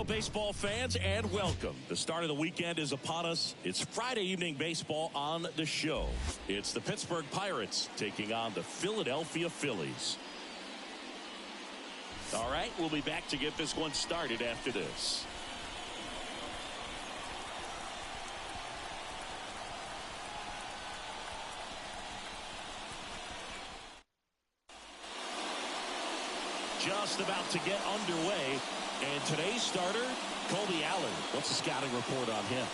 Hello, baseball fans, and welcome. The start of the weekend is upon us. It's Friday evening baseball on the show. It's the Pittsburgh Pirates taking on the Philadelphia Phillies. All right, we'll be back to get this one started after this. Just about to get underway. And today's starter, Colby Allen. What's the scouting report on him?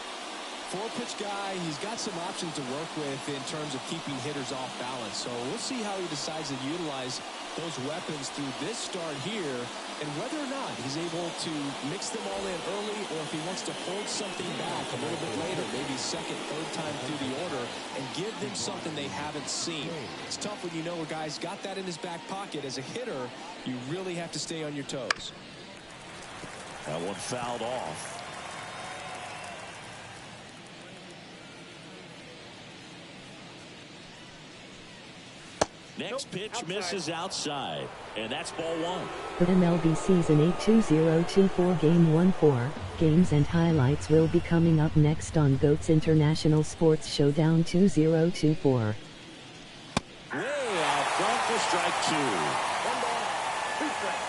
Four-pitch guy. He's got some options to work with in terms of keeping hitters off balance. So we'll see how he decides to utilize those weapons through this start here, and whether or not he's able to mix them all in early, or if he wants to hold something back a little bit later, maybe second, third time through the order, and give them something they haven't seen. It's tough when you know a guy's got that in his back pocket. As a hitter, you really have to stay on your toes. That one fouled off. Next pitch misses outside, and that's ball one. The MLB Season 8 2024 Game 1-4 games and highlights will be coming up next on GOAT's International Sports Showdown 2024. Way out front for strike two. 1 ball, 2 strikes.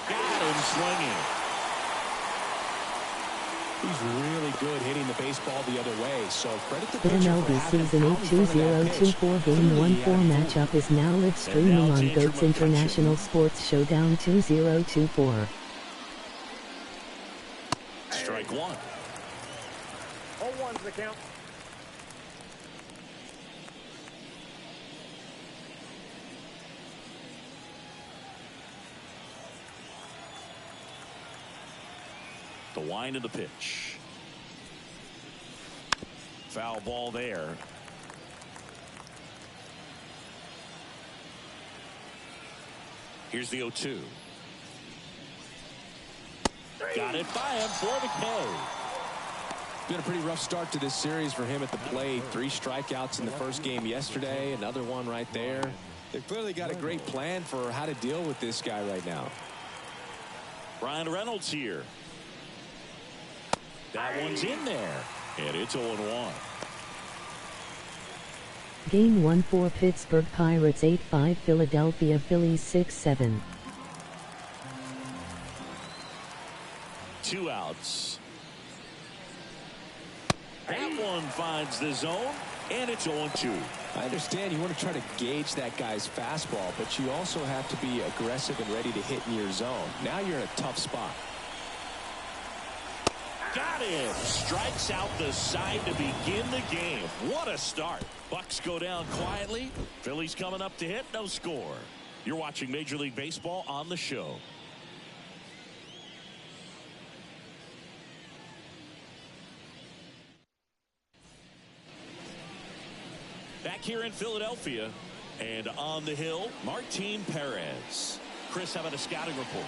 Got him swinging. He's really good hitting the baseball the other way, so credit the The pitcher for MLB having Season 8 it out in front of that pitch. 2024 Game 1-4 matchup is now live streaming on GOAT's International Sports Showdown 2024. Strike one. 0-1's the count. The wind of the pitch. Foul ball there. Here's the 0-2. Got it by him for the K. Been a pretty rough start to this series for him at the plate. 3 strikeouts in the first game yesterday, another one right there. They've clearly got a great plan for how to deal with this guy right now. Ryan Reynolds here. That one's in there, and it's 0-1. Game 1-4 Pittsburgh Pirates 8-5 Philadelphia Phillies 6-7. 2 outs. That one finds the zone, and it's 0-2. I understand you want to try to gauge that guy's fastball, but you also have to be aggressive and ready to hit in your zone. Now you're in a tough spot. Got him. Strikes out the side to begin the game. What a start. Bucks go down quietly. Phillies coming up to hit. No score. You're watching Major League Baseball on the show. Back here in Philadelphia and on the hill, Martin Perez. Chris, how about a scouting report?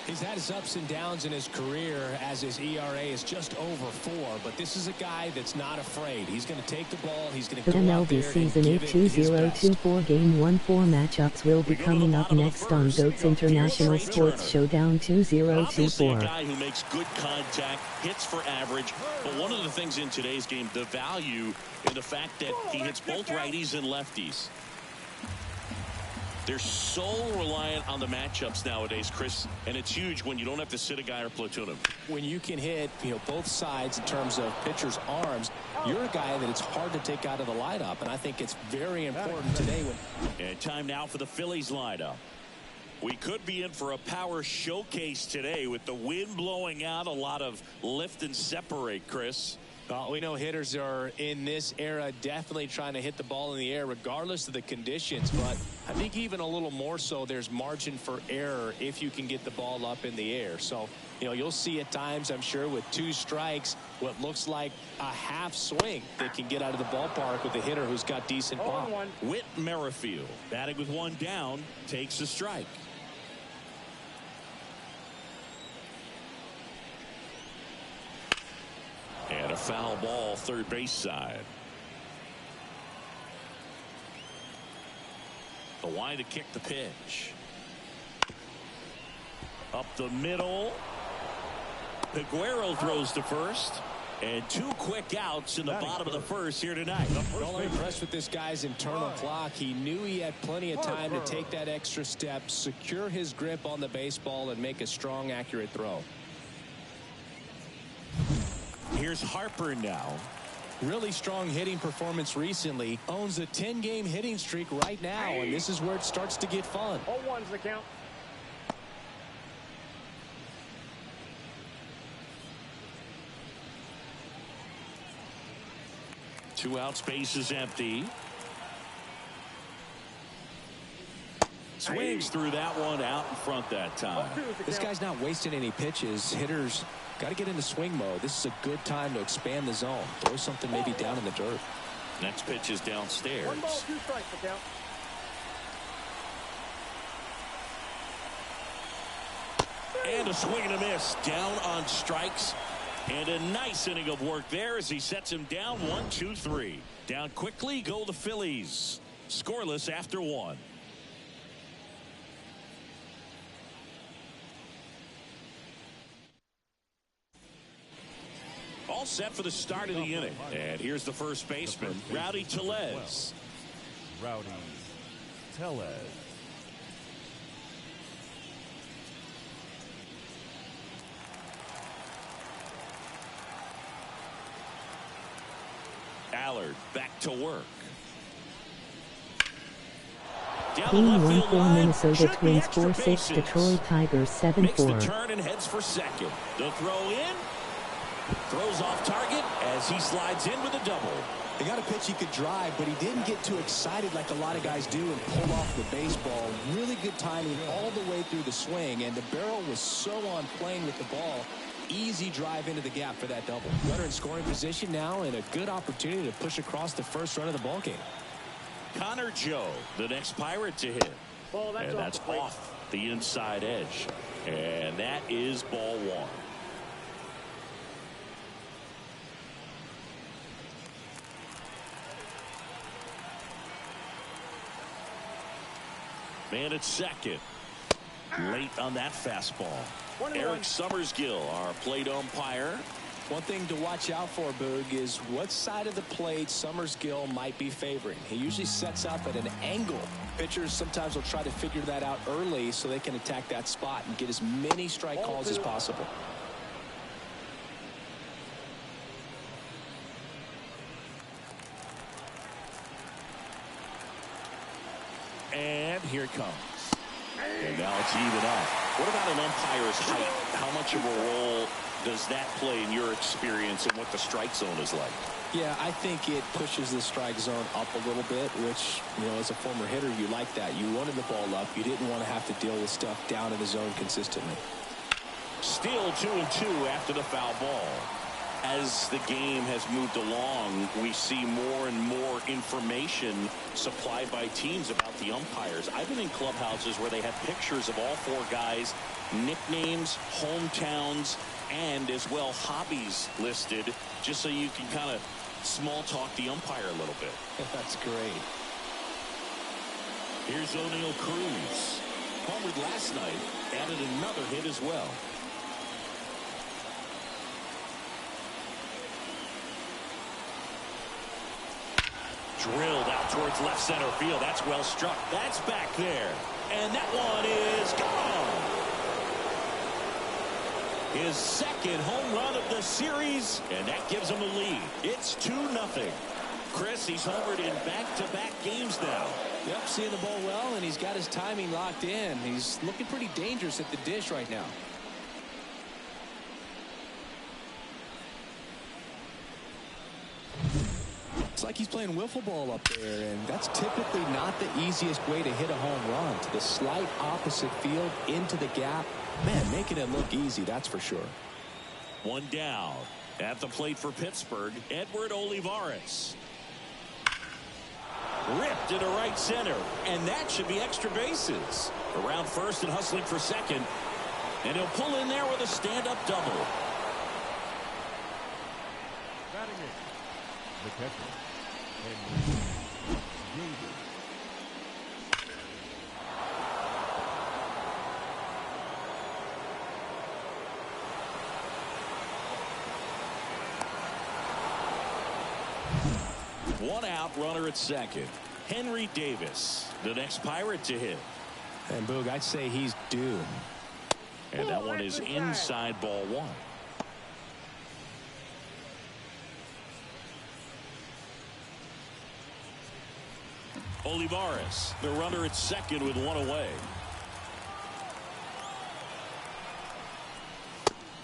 He's had his ups and downs in his career as his ERA is just over 4, but this is a guy that's not afraid. He's going to take the ball. He's going to The go out there MLB Season and 8 give it his best. 2024 Game 1-4 matchups will be coming up next on GOAT's International Sports Showdown Obviously a 2024. guy who makes good contact, hits for average, but one of the things in today's game, the value in the fact that he hits both righties and lefties. They're so reliant on the matchups nowadays, Chris, and it's huge when you don't have to sit a guy or platoon him. When you can hit, both sides in terms of pitchers' arms, you're a guy that it's hard to take out of the lineup, and I think it's very important today. And time now for the Phillies lineup. We could be in for a power showcase today with the wind blowing out, a lot of lift and separate, Chris. We know hitters are in this era definitely trying to hit the ball in the air regardless of the conditions, but I think even a little more so there's margin for error if you can get the ball up in the air. So, you'll see at times, I'm sure, with 2 strikes, what looks like a half swing that can get out of the ballpark with a hitter who's got decent pop. Whit Merrifield, batting with 1 down, takes a strike. And a foul ball third base side. The line to kick the pitch. Up the middle. Peguero throws to first. And 2 quick outs in the bottom of the first here tonight. Well, I'm impressed with this guy's internal clock. He knew he had plenty of time to take that extra step, secure his grip on the baseball, and make a strong, accurate throw. Here's Harper now. Really strong hitting performance recently. Owns a 10-game hitting streak right now, and this is where it starts to get fun. 0-1's the count. Two out, space is empty. Swings through that one out in front that time. This guy's not wasting any pitches. Hitters got to get into swing mode. This is a good time to expand the zone. Throw something maybe down in the dirt. Next pitch is downstairs. 1 ball, 2 strikes the count. And a swing and a miss. Down on strikes. And a nice inning of work there as he sets him down 1-2-3. Down quickly go the Phillies. Scoreless after 1. All set for the start of the inning. And here's the first baseman, Rowdy Tellez. Rowdy Tellez. Allard back to work. Team 1-4 Minnesota Twins 4-6 Detroit Tigers 7-4. Makes the turn and heads for second. The throw in. Throws off target as he slides in with a double. They got a pitch he could drive, but he didn't get too excited like a lot of guys do and pull off the baseball. Really good timing all the way through the swing, and the barrel was so on plane with the ball. Easy drive into the gap for that double. Runner in scoring position now, and a good opportunity to push across the first run of the ball game. Connor Joe, the next Pirate to hit. That's and that's off the inside edge. And that is ball 1. Man at second. Late on that fastball. Eric Summersgill, our plate umpire. One thing to watch out for, Boog, is what side of the plate Summersgill might be favoring. He usually sets up at an angle. Pitchers sometimes will try to figure that out early so they can attack that spot and get as many strike calls as possible. And here it comes. And now it's even up. What about an umpire's height? How much of a role does that play in your experience and what the strike zone is like? Yeah, I think it pushes the strike zone up a little bit, which, you know, as a former hitter, you like that. You wanted the ball up. You didn't want to have to deal with stuff down in the zone consistently. Still 2-2 after the foul ball. As the game has moved along, we see more and more information supplied by teams about the umpires. I've been in clubhouses where they have pictures of all 4 guys, nicknames, hometowns, and as well hobbies listed, just so you can kind of small talk the umpire a little bit. That's great. Here's O'Neal Cruz. Homered last night, added another hit as well. Drilled out towards left center field. That's well struck. That's back there. And that one is gone. His second home run of the series, and that gives him a lead. It's 2-0. Chris, he's homered in back-to-back games now. Yep, seeing the ball well, and he's got his timing locked in. He's looking pretty dangerous at the dish right now. It's like he's playing wiffle ball up there, and that's typically not the easiest way to hit a home run. To the slight opposite field, into the gap. Man, making it look easy, that's for sure. One down. At the plate for Pittsburgh, Edward Olivares. Ripped into right center, and that should be extra bases. Around first and hustling for second, and he'll pull in there with a stand-up double. Batting it, the catcher. One out, runner at second. Henry Davis, the next Pirate to hit. And Boog, I'd say he's due. And that one is inside ball one. Olivares, the runner at second with one away.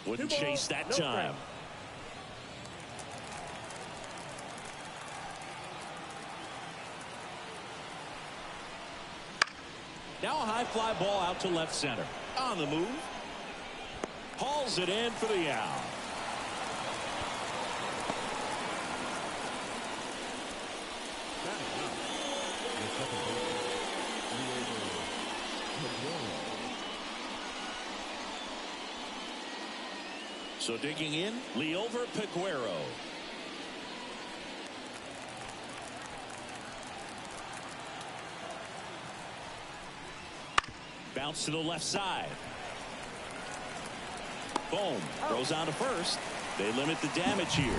Wouldn't chase that time. Now a high fly ball out to left center. On the move. Hauls it in for the out. So digging in, Leover Peguero. Bounce to the left side. Boom. Throws on to first. They limit the damage here.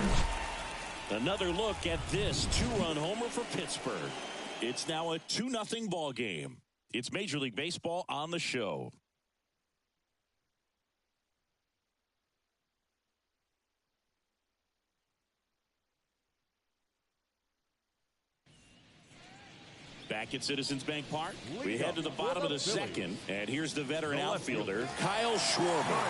Another look at this two-run homer for Pittsburgh. It's now a 2-0 ball game. It's Major League Baseball on the show. Back at Citizens Bank Park, we head to the bottom of the second, and here's the veteran outfielder, Kyle Schwarber.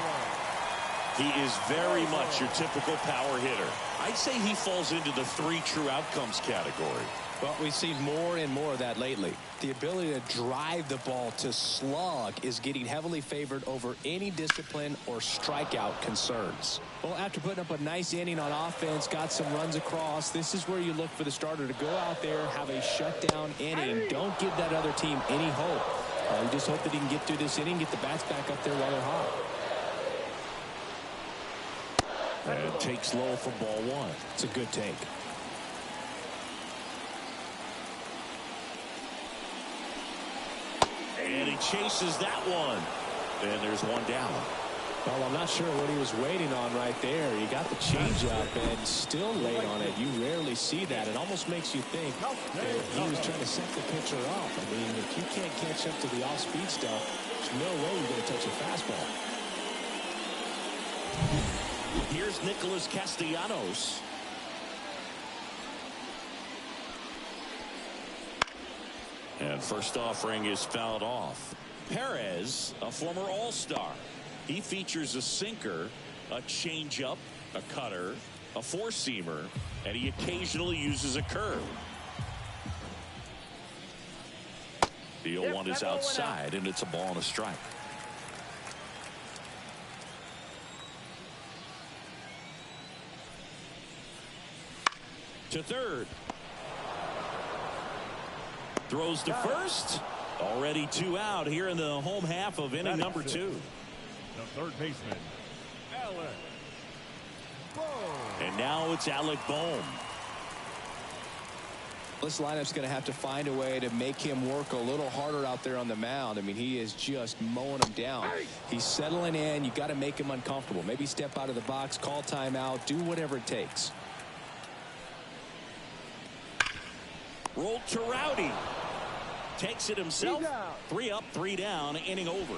He is very much your typical power hitter. I'd say he falls into the 3 true outcomes category. Well, we've seen more and more of that lately. The ability to drive the ball to slug is getting heavily favored over any discipline or strikeout concerns. Well, after putting up a nice inning on offense, got some runs across, this is where you look for the starter to go out there, have a shutdown inning. Don't give that other team any hope. You just hope that he can get through this inning, get the bats back up there while they're hot. And takes low for ball one. It's a good take. And he chases that one. And there's one down. Well, I'm not sure what he was waiting on right there. He got the changeup and still late on it. You rarely see that. It almost makes you think that he was trying to set the pitcher up. I mean, if you can't catch up to the off-speed stuff, there's no way you're going to touch a fastball. Here's Nicholas Castellanos. And first offering is fouled off. Perez, a former All-Star. He features a sinker, a changeup, a cutter, a four-seamer, and he occasionally uses a curve. The 0-1 is outside, and it's a ball and a strike. To third. Throws to first. Already 2 out here in the home half of inning number 2. The third baseman, Alec Bohm. And now it's Alec Bohm. This lineup's going to have to find a way to make him work a little harder out there on the mound. I mean, he is just mowing them down. He's settling in. You got to make him uncomfortable. Maybe step out of the box, call timeout, do whatever it takes. Rolled to Rowdy. Takes it himself. 3 up, 3 down, inning over.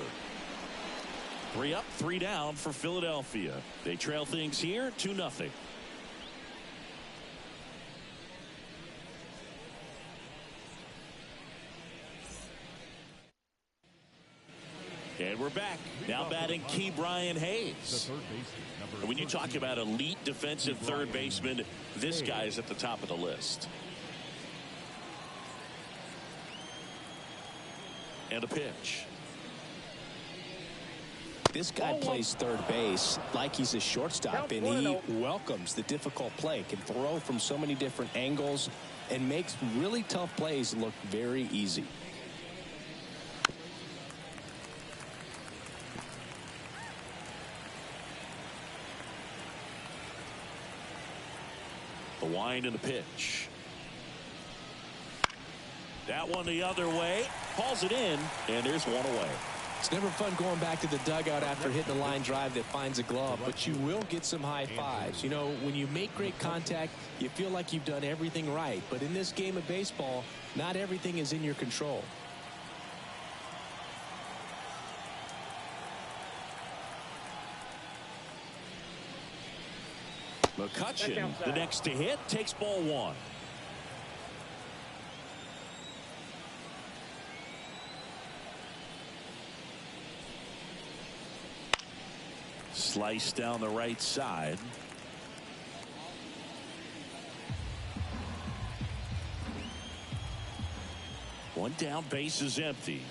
3 up, 3 down for Philadelphia. They trail things here 2-0. And we're back. Now batting Ke'Bryan Hayes. And when you talk about elite defensive third baseman, this guy is at the top of the list. And a pitch. This guy plays third base like he's a shortstop, and he welcomes the difficult play. Can throw from so many different angles and makes really tough plays look very easy. The wind and the pitch. That one the other way. Hauls it in, and there's one away. It's never fun going back to the dugout after hitting a line drive that finds a glove, but you will get some high fives. You know, when you make great contact, you feel like you've done everything right. But in this game of baseball, not everything is in your control. McCutchen, the next to hit, takes ball one. Slice down the right side. One down, base is empty.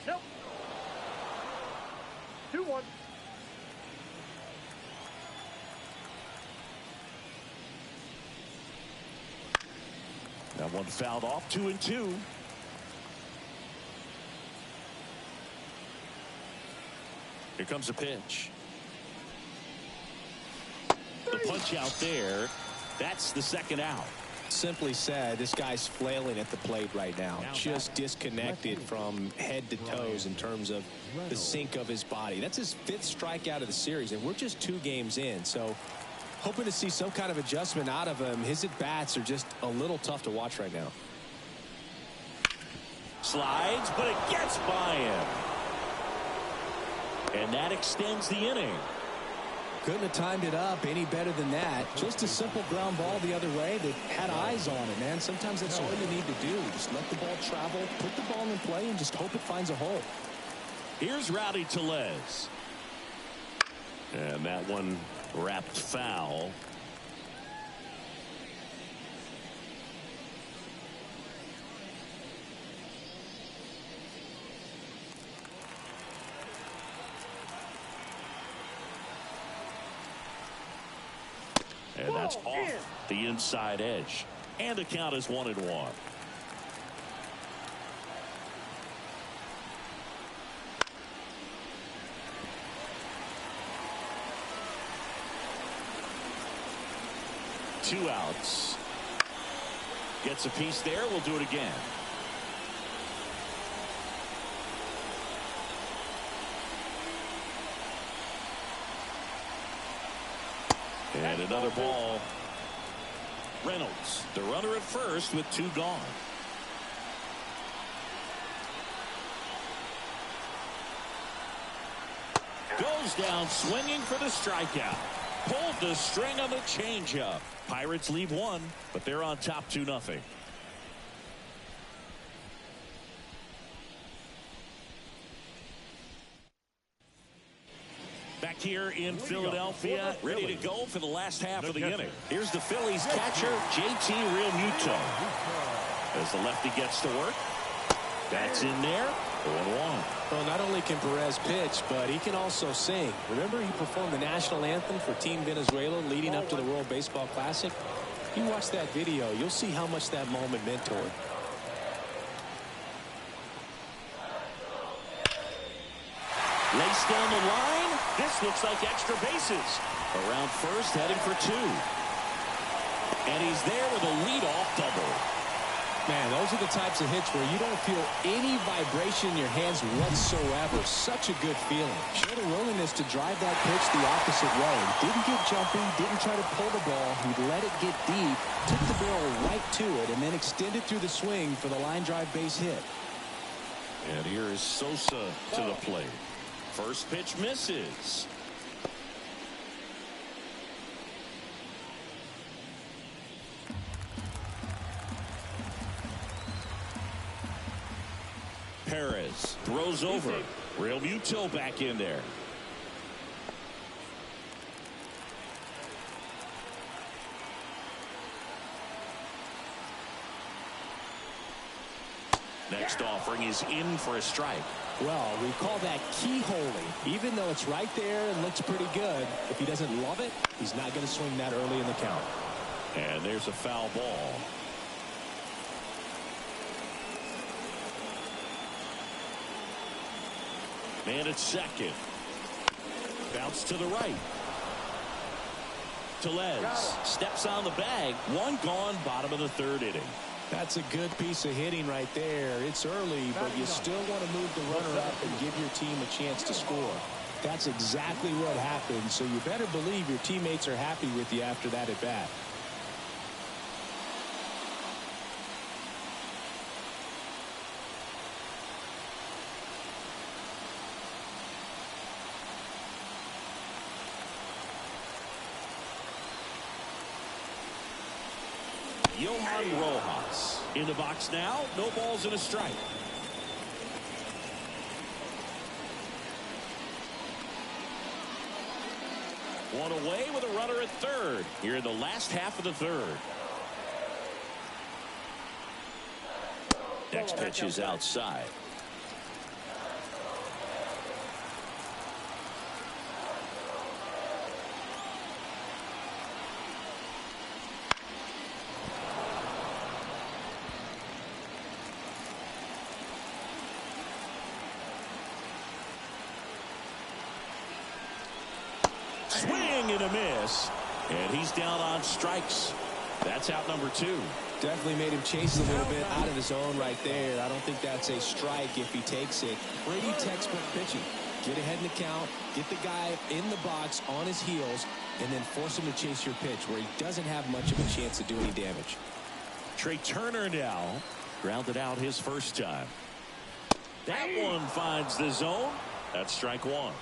Nope. 2-1. That one fouled off. 2-2. Here comes a pitch. The punch out there. That's the second out. Simply said, this guy's flailing at the plate right now. Just disconnected from head to toes in terms of the sink of his body. That's his 5th strikeout of the series, and we're just 2 games in. So hoping to see some kind of adjustment out of him. His at-bats are just a little tough to watch right now. Slides, but it gets by him. And that extends the inning. Couldn't have timed it up any better than that. Just a simple ground ball the other way that had eyes on it, man. Sometimes that's all you need to do. Just let the ball travel, put the ball in play, and just hope it finds a hole. Here's Rowdy Tellez. And that one wrapped foul. And that's off the inside edge. And the count is 1-1. Two outs. Gets a piece there. We'll do it again. And another ball. Reynolds, the runner at first with 2 gone. Goes down swinging for the strikeout. Pulled the string on the changeup. Pirates leave 1, but they're on top 2-0. Back here in Philadelphia, ready to go for the last half of the inning. Here's the Phillies catcher, JT Realmuto. As the lefty gets to work. That's in there. 1-1. Well, not only can Perez pitch, but he can also sing. Remember, he performed the national anthem for Team Venezuela leading up to the World Baseball Classic? You watch that video, you'll see how much that moment meant to him. Laced down the line. This looks like extra bases. Around first, heading for 2. And he's there with a leadoff double. Man, those are the types of hits where you don't feel any vibration in your hands whatsoever. Such a good feeling. Showed a willingness to drive that pitch the opposite way. Didn't get jumpy, didn't try to pull the ball. He let it get deep, took the barrel right to it, and then extended through the swing for the line drive base hit. And here is Sosa to the plate. First pitch misses. Perez throws over. Realmuto back in there. Next offering is in for a strike. Well, we call that keyholing. Even though it's right there and looks pretty good, if he doesn't love it, he's not going to swing that early in the count. And there's a foul ball. Man at second. Bounce to the right. Tellez steps on the bag. 1 gone, bottom of the 3rd inning. That's a good piece of hitting right there. It's early, but you still want to move the runner up and give your team a chance to score. That's exactly what happened, so you better believe your teammates are happy with you after that at bat. Johan Rojas in the box now. No balls and a strike. One away with a runner at third here in the last half of the third. Next pitch is outside. Swing and a miss, and he's down on strikes. That's out number 2. Definitely made him chase a little bit out of his zone right there. I don't think that's a strike if he takes it. Brady textbook pitching. Get ahead in the count, get the guy in the box on his heels, and then force him to chase your pitch where he doesn't have much of a chance to do any damage. Trey Turner now grounded out his first time. That one finds the zone. That's strike 1.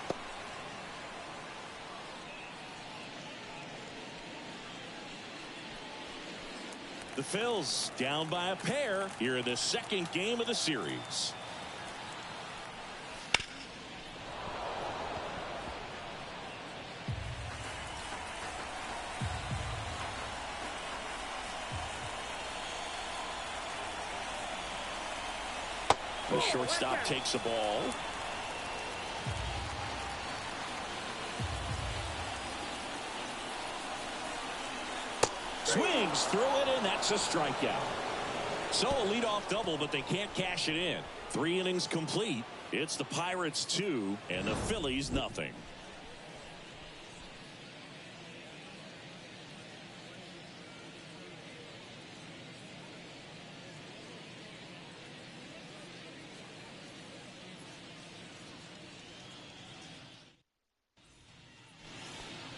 The Phils down by a pair here in the second game of the series. The shortstop takes the ball. Swings through it, and that's a strikeout. So a leadoff double, but they can't cash it in. 3 innings complete. It's the Pirates 2 and the Phillies nothing.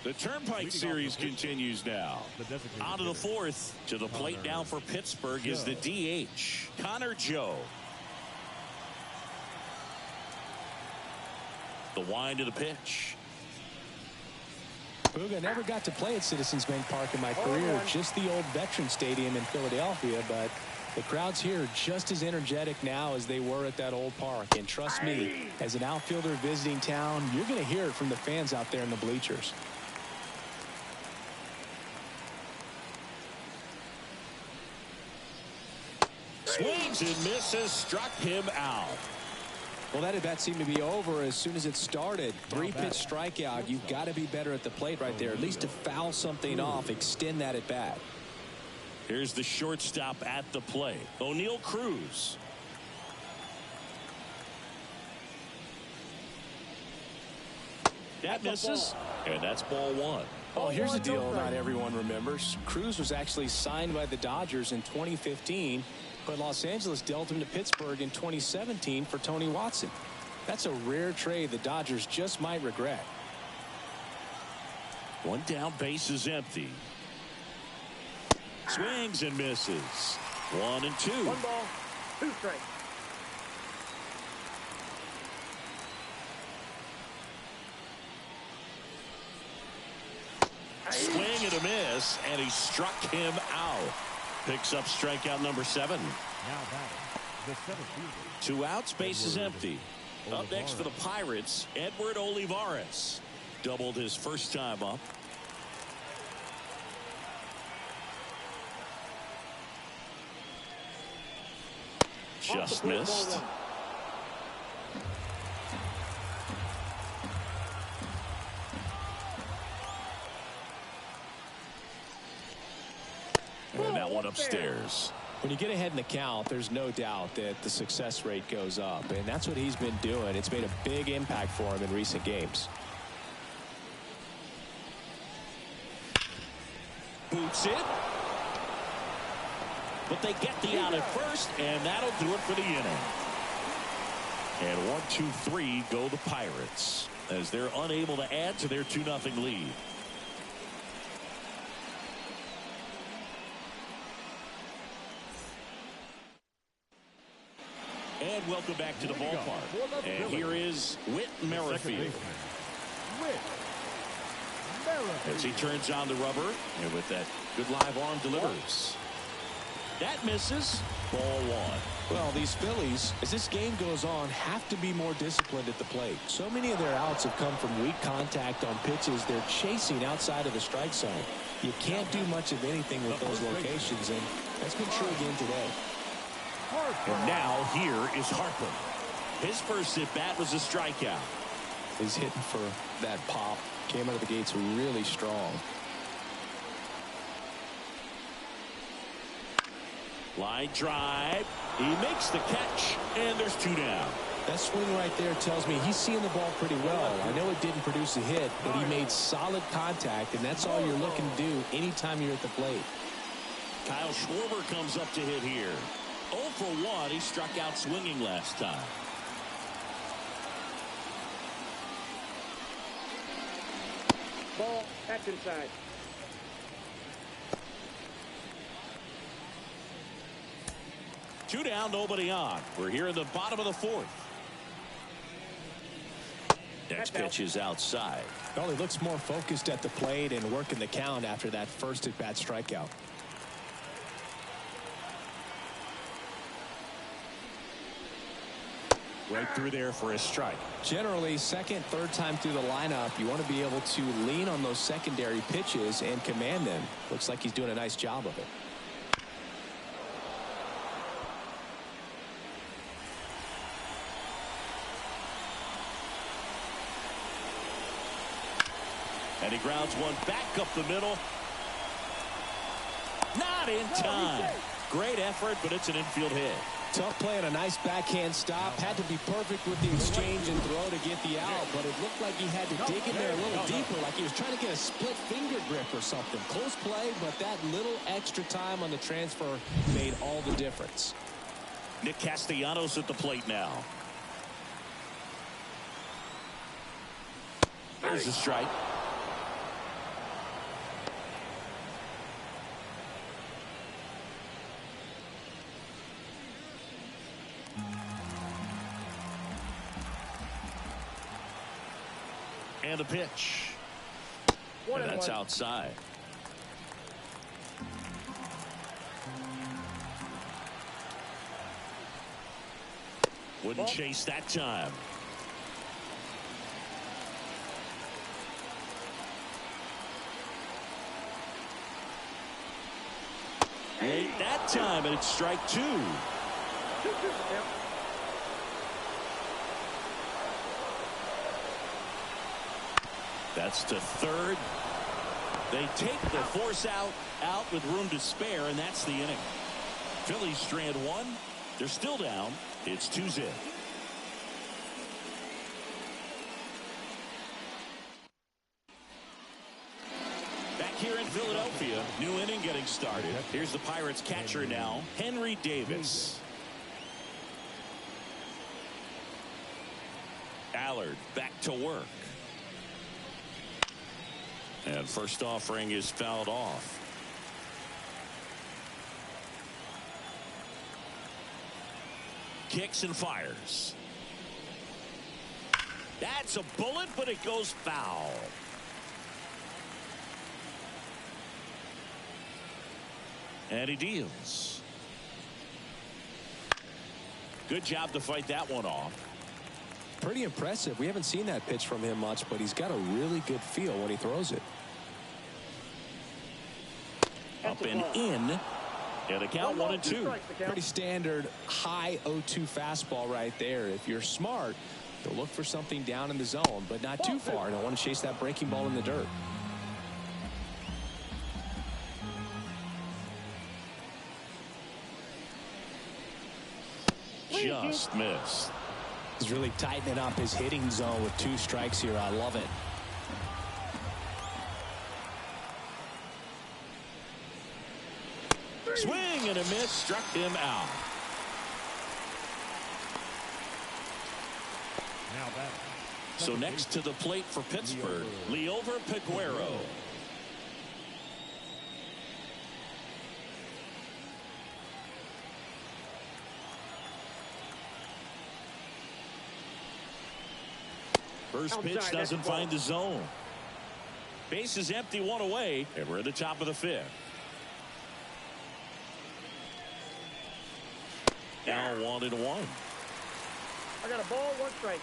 The Turnpike Series continues now. Out of the 4th, to the plate now for Pittsburgh is the DH, Connor Joe. The wind of the pitch. Booga never got to play at Citizens Bank Park in my career, just the old Veterans Stadium in Philadelphia, but the crowds here are just as energetic now as they were at that old park. And trust me, as an outfielder visiting town, you're going to hear it from the fans out there in the bleachers. Swings and misses, struck him out. Well, that at bat seemed to be over as soon as it started. 3-pitch strikeout. You've got to be better at the plate right there, at least to foul something off, extend that at bat. Here's the shortstop at the plate, O'Neal Cruz. That misses, and that's ball 1. Oh, here's the deal not everyone remembers. Cruz was actually signed by the Dodgers in 2015, but Los Angeles dealt him to Pittsburgh in 2017 for Tony Watson. That's a rare trade the Dodgers just might regret. 1 down, base is empty. Swings and misses. 1 and 2. 1 ball, 2 strikes. Swing and a miss, and he struck him out. Picks up strikeout number 7. Now batting, the 7th fielder. 2 outs, base is empty. Up next for the Pirates, Edward Olivares. Doubled his first time up. Just missed. And that one upstairs. When you get ahead in the count, there's no doubt that the success rate goes up, and that's what he's been doing. It's made a big impact for him in recent games. Boots it. but they get the out at first, and that'll do it for the inning. And 1-2-3 go the Pirates as they're unable to add to their 2-0 lead. And welcome back to the ballpark. And here is Whit Merrifield. As he turns on the rubber, and with that good live arm delivers. That misses. Ball 1. Well, these Phillies, as this game goes on, have to be more disciplined at the plate. So many of their outs have come from weak contact on pitches they're chasing outside of the strike zone. You can't do much of anything with those locations, and that's been true again today. And now here is Harper. His first at-bat was a strikeout. He's hitting for that pop. Came out of the gates really strong. Line drive. He makes the catch, and there's 2 down. That swing right there tells me he's seeing the ball pretty well. I know it didn't produce a hit, but he made solid contact, and that's all you're looking to do anytime you're at the plate. Kyle Schwarber comes up to hit here. 0 for 1. He struck out swinging last time. Ball. That's inside. Two down, nobody on. We're here in the bottom of the 4th. Next pitch is outside. Well, he looks more focused at the plate and working the count after that first at-bat strikeout. Right through there for a strike. Generally, second, third time through the lineup, you want to be able to lean on those secondary pitches and command them. Looks like he's doing a nice job of it. And he grounds one back up the middle. Not in time. Great effort, but it's an infield hit. Tough play and a nice backhand stop. Had to be perfect with the exchange and throw to get the out, but it looked like he had to dig in there a little deeper, like he was trying to get a split finger grip or something. Close play, but that little extra time on the transfer made all the difference. Nick Castellanos at the plate now. There's a strike. And a pitch. And that's outside. Wouldn't chase that time. Ain't that time, and it's strike 2. That's to third. They take the force out with room to spare, and that's the inning. Phillies strand 1. They're still down. It's 2-0. Back here in Philadelphia, new inning getting started. Here's the Pirates catcher now, Henry Davis. Allard back to work. And first offering is fouled off. Kicks and fires. That's a bullet, but it goes foul. And he deals. Good job to fight that one off. Pretty impressive. We haven't seen that pitch from him much, but he's got a really good feel when he throws it. Up and in. And a count 1-2. Pretty standard high 0-2 fastball right there. If you're smart, you'll look for something down in the zone, but not too far. Don't want to chase that breaking ball in the dirt. Just missed. He's really tightening up his hitting zone with 2 strikes here. I love it. Swing swing and a miss, struck him out. Now that. So next to the plate for Pittsburgh, Liover Peguero. First pitch doesn't find the zone. Base is empty, one away, and we're at the top of the fifth. Now 1-1. I got a ball, 1 strike.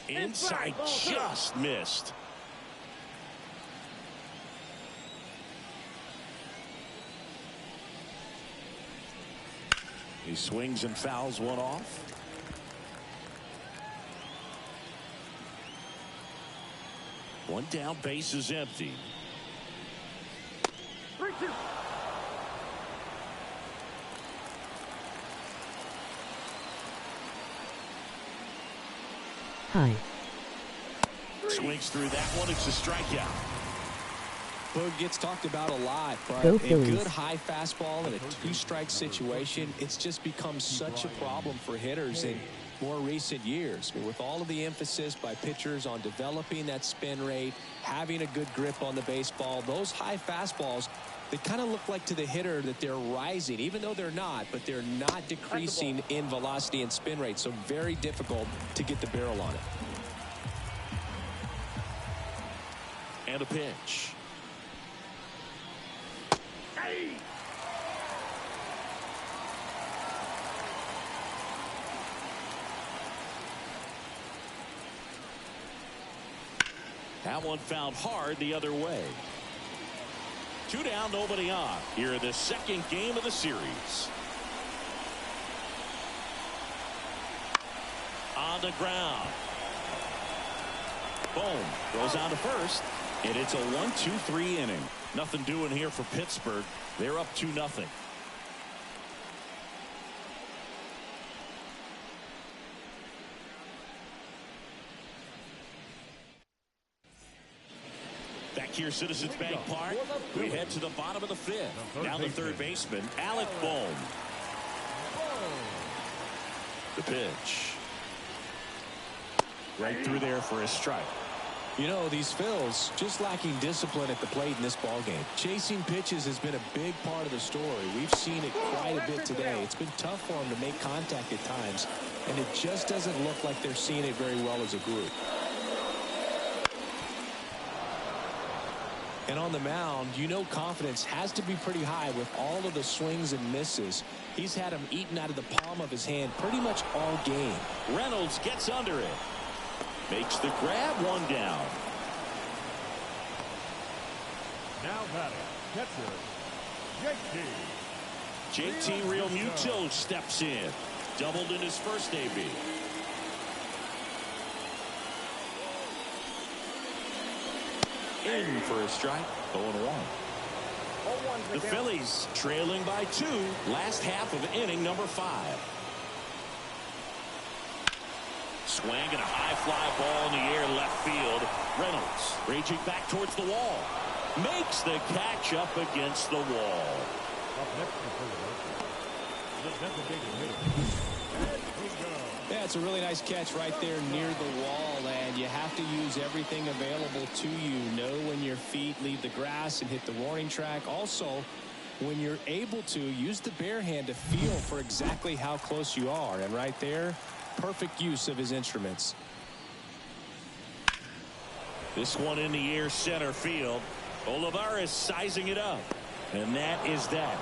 Inside, just missed. He swings and fouls one off. One down, base is empty. 3-2. Hi. Swings through that one. It's a strikeout. Well, it gets talked about a lot, but Go a Phillies. good high fastball in a 2-strike situation, it's just become such a problem for hitters in more recent years. With all of the emphasis by pitchers on developing that spin rate, having a good grip on the baseball, those high fastballs, they kind of look like to the hitter that they're rising, even though they're not, but they're not decreasing in velocity and spin rate, so very difficult to get the barrel on it. And a pitch. That one found hard the other way. 2 down, nobody on. Here in the second game of the series. On the ground. Boom. Goes on to first. And it's a 1-2-3 inning. Nothing doing here for Pittsburgh. They're up 2-0. Back here, Citizens Bank Park. We head to the bottom of the fifth. Now the third baseman, Alec Bohm. The pitch. Right through there for a strike. You know, these Phils just lacking discipline at the plate in this ballgame. Chasing pitches has been a big part of the story. We've seen it quite a bit today. It's been tough for them to make contact at times, and it just doesn't look like they're seeing it very well as a group. And on the mound, you know confidence has to be pretty high with all of the swings and misses. He's had them eaten out of the palm of his hand pretty much all game. Reynolds gets under it. Makes the grab, 1 down. Now batting, catcher, JT Realmuto steps in. Doubled in his first AB. In for a strike, 0-1. The Phillies trailing by 2, last half of inning number 5. Swing and a high fly ball in the air left field. Reynolds raging back towards the wall. Makes the catch up against the wall. Up next to the designated hitter. Yeah, it's a really nice catch right there near the wall, and you have to use everything available to you. Know when your feet leave the grass and hit the warning track. Also, when you're able to, use the bare hand to feel for exactly how close you are. And right there, perfect use of his instruments. This one in the air, center field. Olivares sizing it up. And that is that.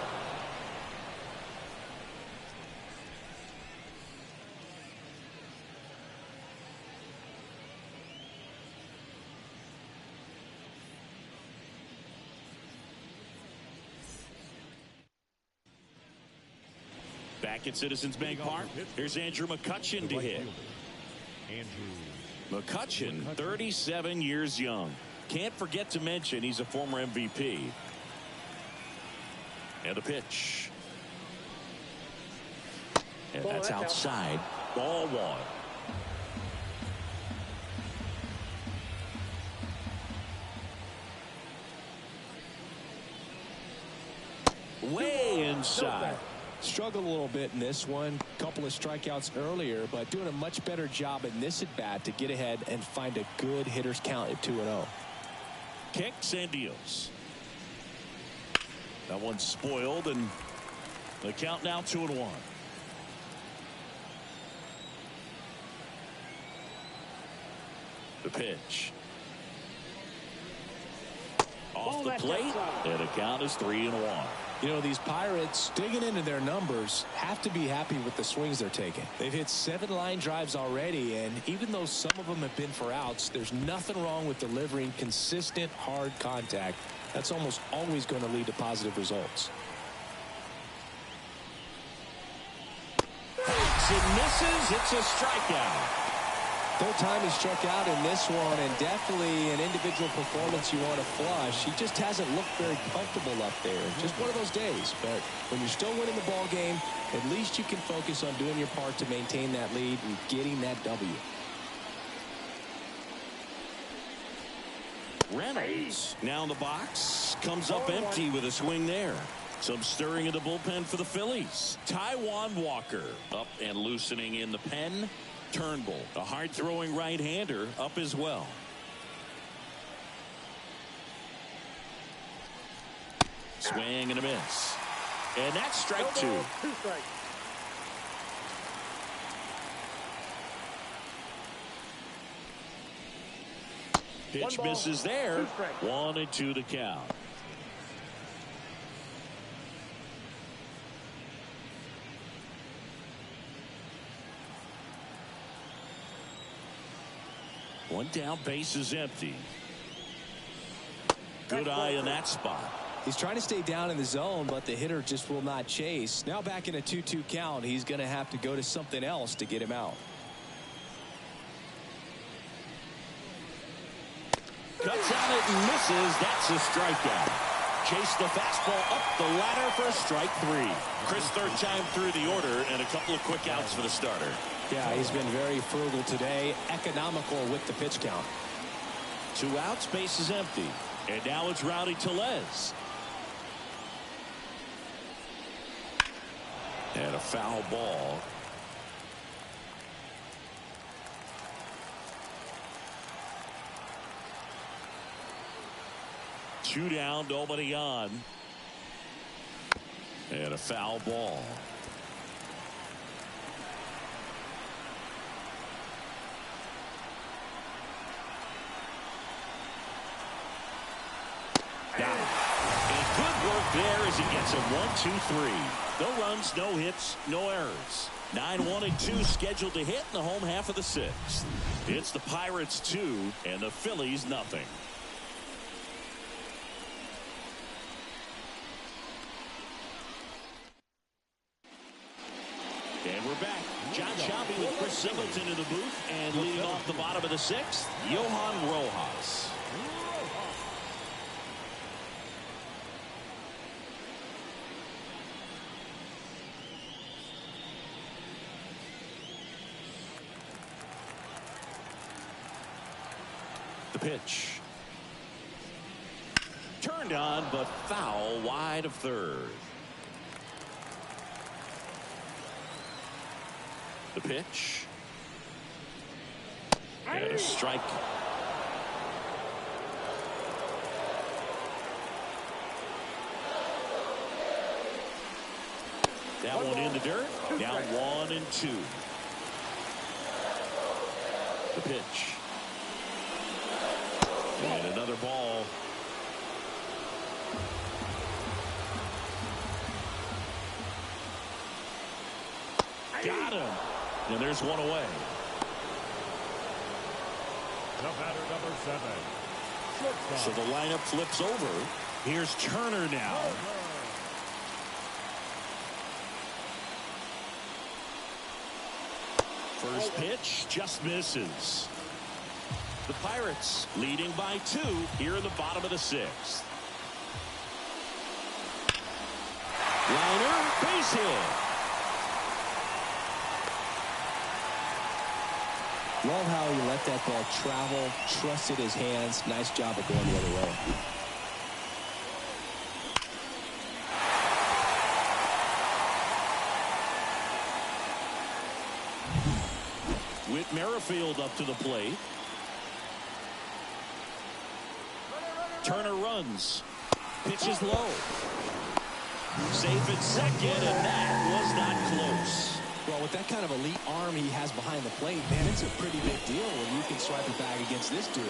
Back at Citizens Bank Park, here's Andrew McCutchen to hit. McCutchen, 37 years young. Can't forget to mention he's a former MVP. And a pitch. And that's outside. Ball 1. way inside. Struggled a little bit in this one. Couple of strikeouts earlier, but doing a much better job in this at bat to get ahead and find a good hitter's count at 2-0. Kicks and deals. That one's spoiled, and the count now 2-1. The pitch. Off the plate, and the count is 3-1. You know, these Pirates, digging into their numbers, have to be happy with the swings they're taking. They've hit 7 line drives already, and even though some of them have been for outs, there's nothing wrong with delivering consistent, hard contact. That's almost always going to lead to positive results. Hits and misses. It's a strikeout. Third time he struck out in this one, and definitely an individual performance you want to flush. He just hasn't looked very comfortable up there. Just one of those days. But when you're still winning the ball game, at least you can focus on doing your part to maintain that lead and getting that W. Reynolds now in the box. Comes up empty with a swing there. Some stirring in the bullpen for the Phillies. Taijuan Walker up and loosening in the pen. Turnbull, a hard-throwing right-hander, up as well. Swing and a miss. And that's strike 2. 2 strikes. Pitch misses there. 1-2 the count. One down, base is empty. Good eye in that spot. He's trying to stay down in the zone, but the hitter just will not chase. Now back in a 2-2 count, he's going to have to go to something else to get him out. Cuts on it and misses. That's a strikeout. Chase the fastball up the ladder for a strike 3. Chris, third time through the order, and a couple of quick outs for the starter. Yeah, he's been very frugal today, economical with the pitch count. 2 outs, base is empty. And now it's Rowdy Tellez. And a foul ball. Two down, nobody on. And a foul ball. Got it. And good work there as he gets a 1-2-3. No runs, no hits, no errors. 9-1-2 scheduled to hit in the home half of the 6th. It's the Pirates 2 and the Phillies nothing. And we're back. John Shelby with Chris Singleton in the booth, and leading off the bottom of the 6th, Johan Rojas. The pitch. Turned on, but foul wide of third. The pitch. And a strike. That one in the dirt. Now 1-2. The pitch. And another ball. Got him. And there's one away. The batter, number 7. So the lineup flips over. Here's Turner now. First pitch just misses. The Pirates leading by 2 here in the bottom of the 6th. Liner, base hit. Love how he let that ball travel, trusted his hands. Nice job of going the other way. Whit Merrifield up to the plate. Turner runs. Pitches low. Safe at second, and that was not close. Well, with that kind of elite arm he has behind the plate, man, it's a pretty big deal when you can swipe it back against this dude.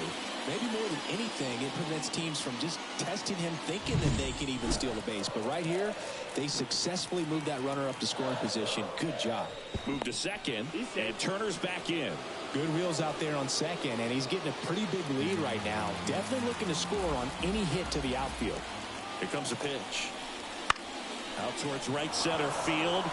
Maybe more than anything, it prevents teams from just testing him, thinking that they can even steal the base. But right here, they successfully moved that runner up to scoring position. Good job. Moved to second, and Turner's back in. Good wheels out there on second, and he's getting a pretty big lead right now. Definitely looking to score on any hit to the outfield. Here comes a pitch. Out towards right center field.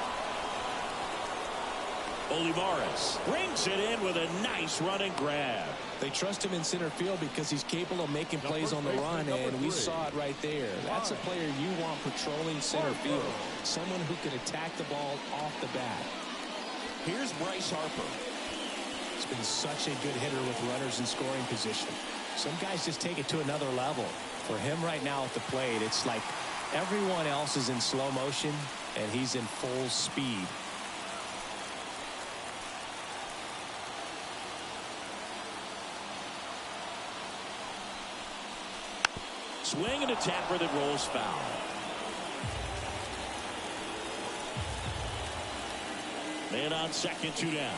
Olivares brings it in with a nice running grab. They trust him in center field because he's capable of making plays on the run, and we saw it right there. That's a player you want patrolling center field. Someone who can attack the ball off the bat. Here's Bryce Harper. He's been such a good hitter with runners in scoring position. Some guys just take it to another level. For him right now at the plate, it's like everyone else is in slow motion, and he's in full speed. Swing and a tapper that rolls foul. Man on second, 2 down.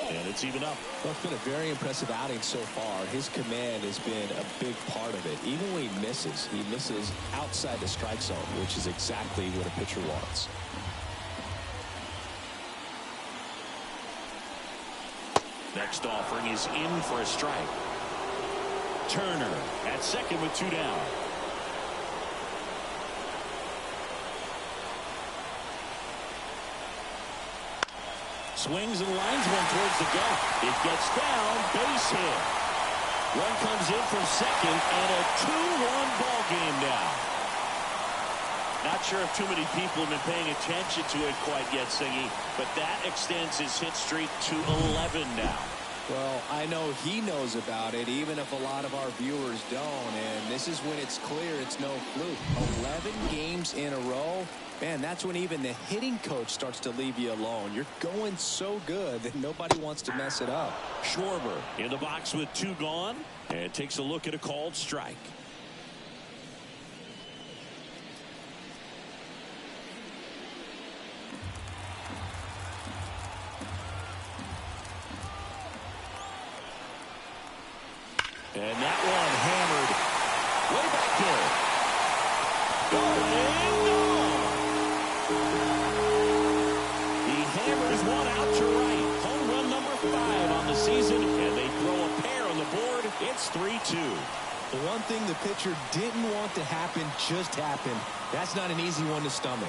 And it's even up. Well, it's been a very impressive outing so far. His command has been a big part of it. Even when he misses outside the strike zone, which is exactly what a pitcher wants. Next offering is in for a strike. Turner at second with 2 down. Swings and lines one towards the gut. It gets down, base hit. Run comes in from second, and a 2-1 ball game now. Not sure if too many people have been paying attention to it quite yet, Singy, but that extends his hit streak to 11 now. Well, I know he knows about it, even if a lot of our viewers don't. And this is when it's clear it's no fluke. 11 games in a row. Man, that's when even the hitting coach starts to leave you alone. You're going so good that nobody wants to mess it up. Schwarber in the box with 2 gone, and takes a look at a called strike. And that one hammered way back there. Going gone. He hammers one out to right. Home run number 5 on the season, and they throw a pair on the board. It's 3-2. The one thing the pitcher didn't want to happen just happened. That's not an easy one to stomach.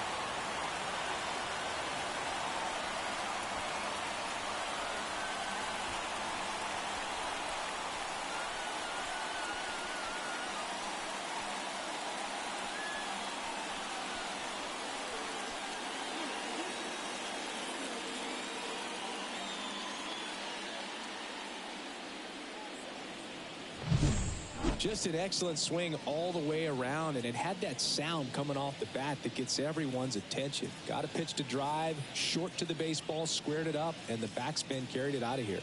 Just an excellent swing all the way around, and it had that sound coming off the bat that gets everyone's attention. Got a pitch to drive, short to the baseball, squared it up, and the backspin carried it out of here.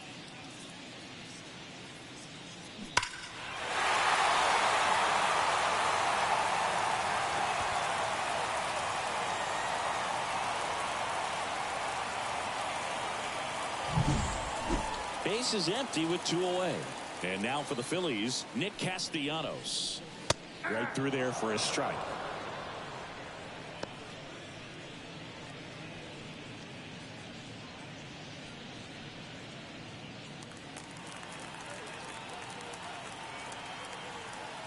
Base is empty with 2 away. And now for the Phillies, Nick Castellanos. Right through there for a strike.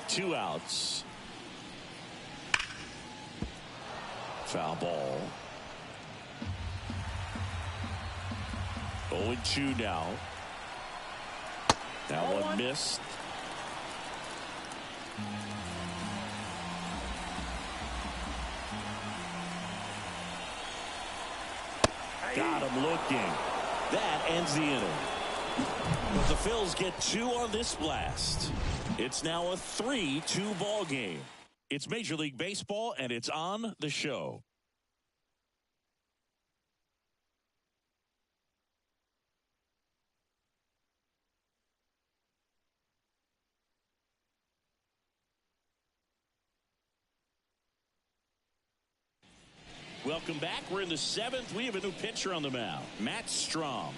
Two outs. Foul ball. 0-2 now. That one missed. Got him looking. That ends the inning. But the Phils get 2 on this blast. It's now a 3-2 ball game. It's Major League Baseball, and it's on the show. Welcome back. We're in the 7th. We have a new pitcher on the mound, Matt Strom.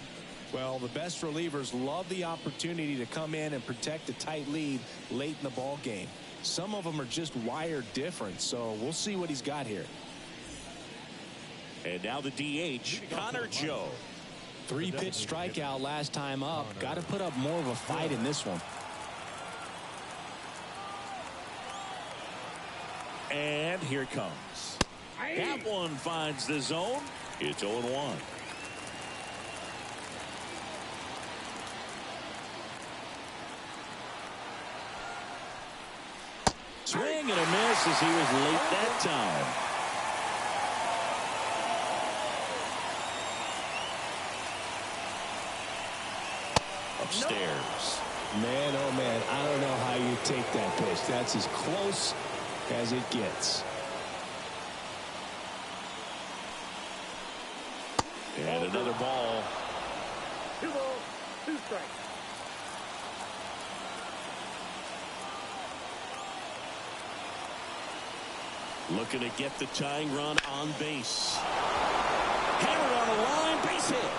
Well, the best relievers love the opportunity to come in and protect a tight lead late in the ball game. Some of them are just wired different, so we'll see what he's got here. And now the DH, Connor Joe. 3-pitch strikeout last time up. Got to put up more of a fight in this one. And here it comes. That one finds the zone. It's 0-1. Swing and a miss as he was late that time. Upstairs. Man, oh man, I don't know how you take that pitch. That's as close as it gets. And another ball. 2 balls, 2 strikes. Looking to get the tying run on base. Hammered on the line, base hit.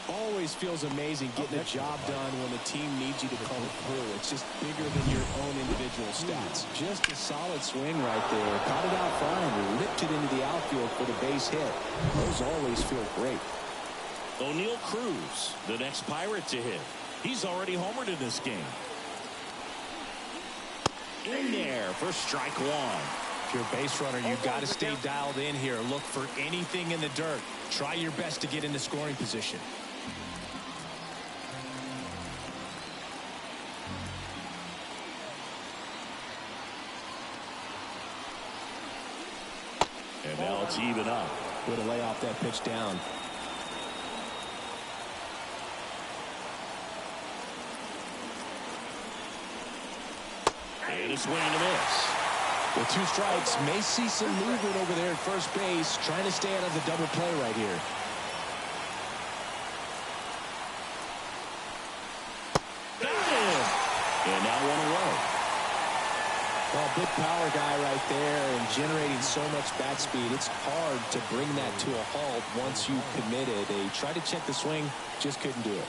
Always feels amazing getting a job done when the team needs you to come through. It's just bigger than your own individual stats. Just a solid swing right there. Caught it out flying and ripped it into the outfield for the base hit. Those always feel great. O'Neal Cruz, the next Pirate to hit. He's already homered in this game. In there for strike 1. If you're a base runner, you've got to stay dialed in here. Look for anything in the dirt. Try your best to get into scoring position. And now it's even up. Way to lay off that pitch down. And a swing and a miss. With 2 strikes, may see some movement over there at first base, trying to stay out of the double play right here. Got him. And now 1 away. Well, big power guy right there and generating so much bat speed. It's hard to bring that to a halt once you committed. They tried to check the swing, just couldn't do it.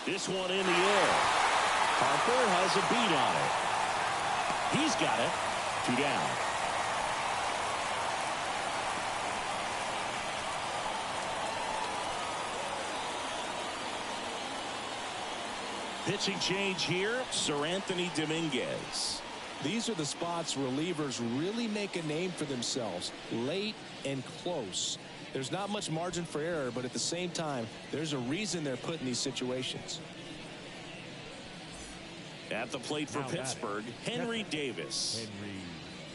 This one in the air. Harper has a beat on it. He's got it. 2 down. Pitching change here, Sir Anthony Dominguez. These are the spots relievers really make a name for themselves. Late and close. There's not much margin for error, but at the same time, there's a reason they're put in these situations. At the plate for Pittsburgh, Henry Davis.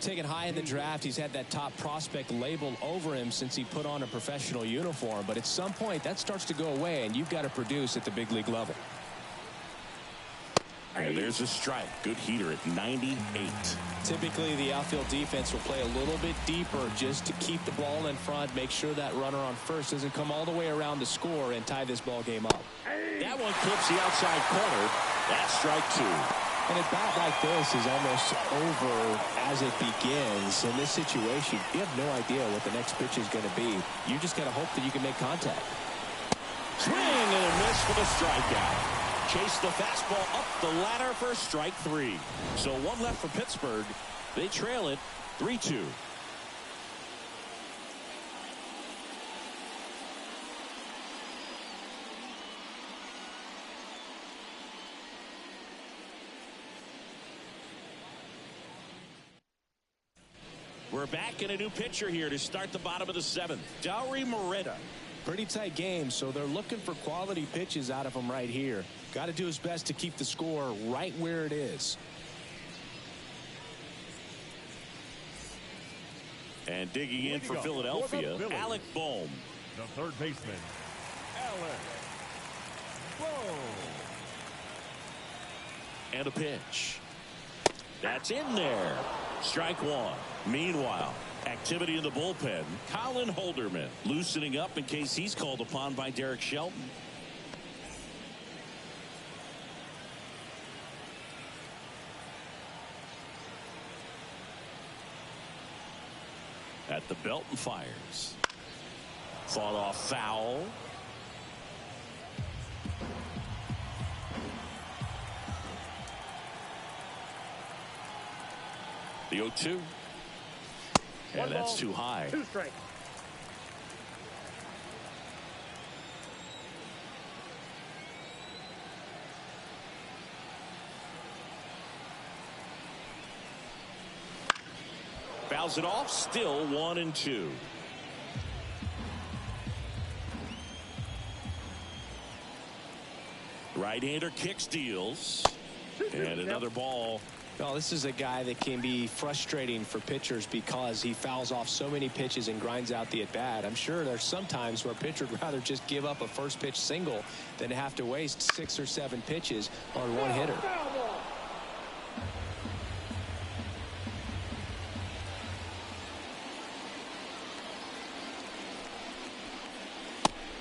Taken high in the draft, he's had that top prospect labeled over him since he put on a professional uniform. But at some point, that starts to go away, and you've got to produce at the big league level. And there's a strike. Good heater at 98. Typically, the outfield defense will play a little bit deeper just to keep the ball in front, make sure that runner on first doesn't come all the way around to score and tie this ball game up. That one clips the outside corner. That's strike 2. And a bat like this is almost over as it begins. In this situation, you have no idea what the next pitch is going to be. You just got to hope that you can make contact. Swing and a miss for the strikeout. Chase the fastball up the ladder for strike 3. So 1 left for Pittsburgh. They trail it 3-2. We're back in a new pitcher here to start the bottom of the 7th. Dauri Moreta. Pretty tight game, so they're looking for quality pitches out of him right here. Got to do his best to keep the score right where it is. And digging in for Philadelphia, Alec Bohm. The 3rd baseman, Alec Bohm. And a pitch. That's in there. Strike one. Meanwhile, activity in the bullpen. Colin Holderman loosening up in case he's called upon by Derek Shelton. At the belt and fires. Fought off foul. The 0-2. And that's too high. 2 strikes. Fouls it off. Still 1-2. Right-hander kicks, deals. And another ball. Well, this is a guy that can be frustrating for pitchers because he fouls off so many pitches and grinds out the at-bat. I'm sure there's some times where a pitcher would rather just give up a first pitch single than have to waste 6 or 7 pitches on one hitter.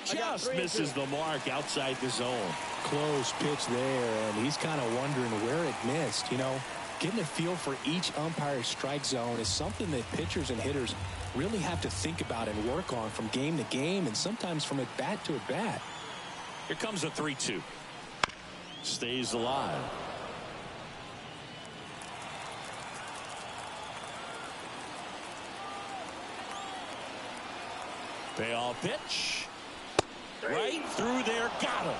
Just misses the mark outside the zone. Close pitch there, and he's kind of wondering where it missed. You know, getting a feel for each umpire's strike zone is something that pitchers and hitters really have to think about and work on from game to game and sometimes from at bat to at bat. Here comes a 3-2. Stays alive. Payoff pitch. Right through there. Got him.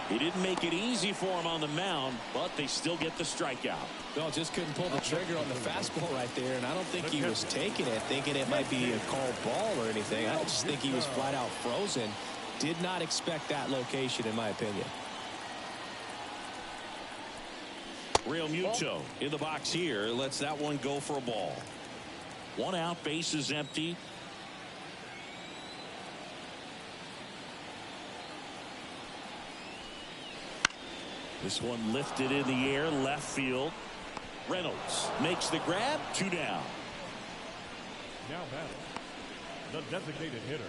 He didn't make it easy for him on the mound, but they still get the strikeout. Well, just couldn't pull the trigger on the fastball right there, and I don't think he was taking it, thinking it might be a called ball or anything. I just think he was flat out frozen. Did not expect that location, in my opinion. Real Muto in the box here. Lets that one go for a ball. 1 out, base is empty. This one lifted in the air, left field. Reynolds makes the grab, 2 down. Now batting, the designated hitter,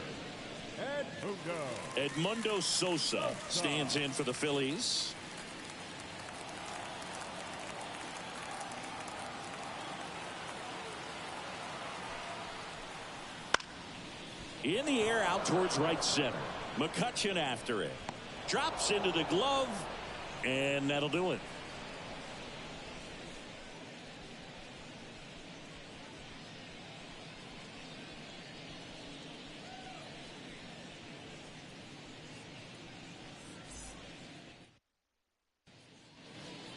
Edmundo Sosa stands in for the Phillies. In the air, out towards right center. McCutchen after it. Drops into the glove. And that'll do it.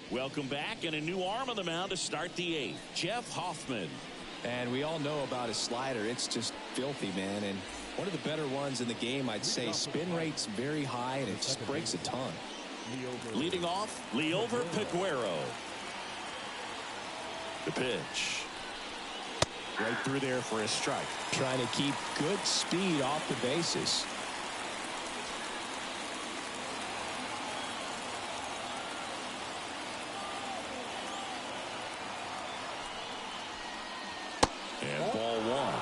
Welcome back, and a new arm on the mound to start the 8th. Jeff Hoffman. And we all know about his slider. It's just filthy, man. And one of the better ones in the game, I'd say. Spin rate's very high, and it just breaks a ton. Leading off, Liover Peguero. The pitch. Right through there for a strike. Trying to keep good speed off the bases. And ball 1.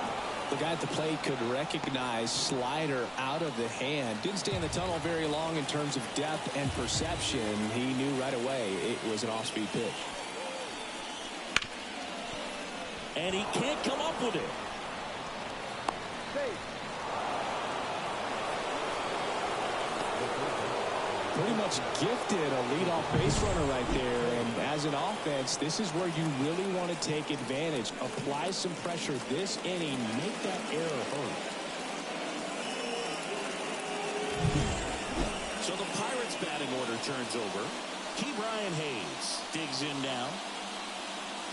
The guy at the plate could recognize slider out of the hand. Didn't stay in the tunnel very long in terms of depth and perception. He knew right away it was an off-speed pitch. And he can't come up with it. Pretty much gifted a leadoff base runner right there. And as an offense, this is where you really want to take advantage. Apply some pressure this inning. Make that error hurt. So the Pirates batting order turns over. Brian Hayes digs in now.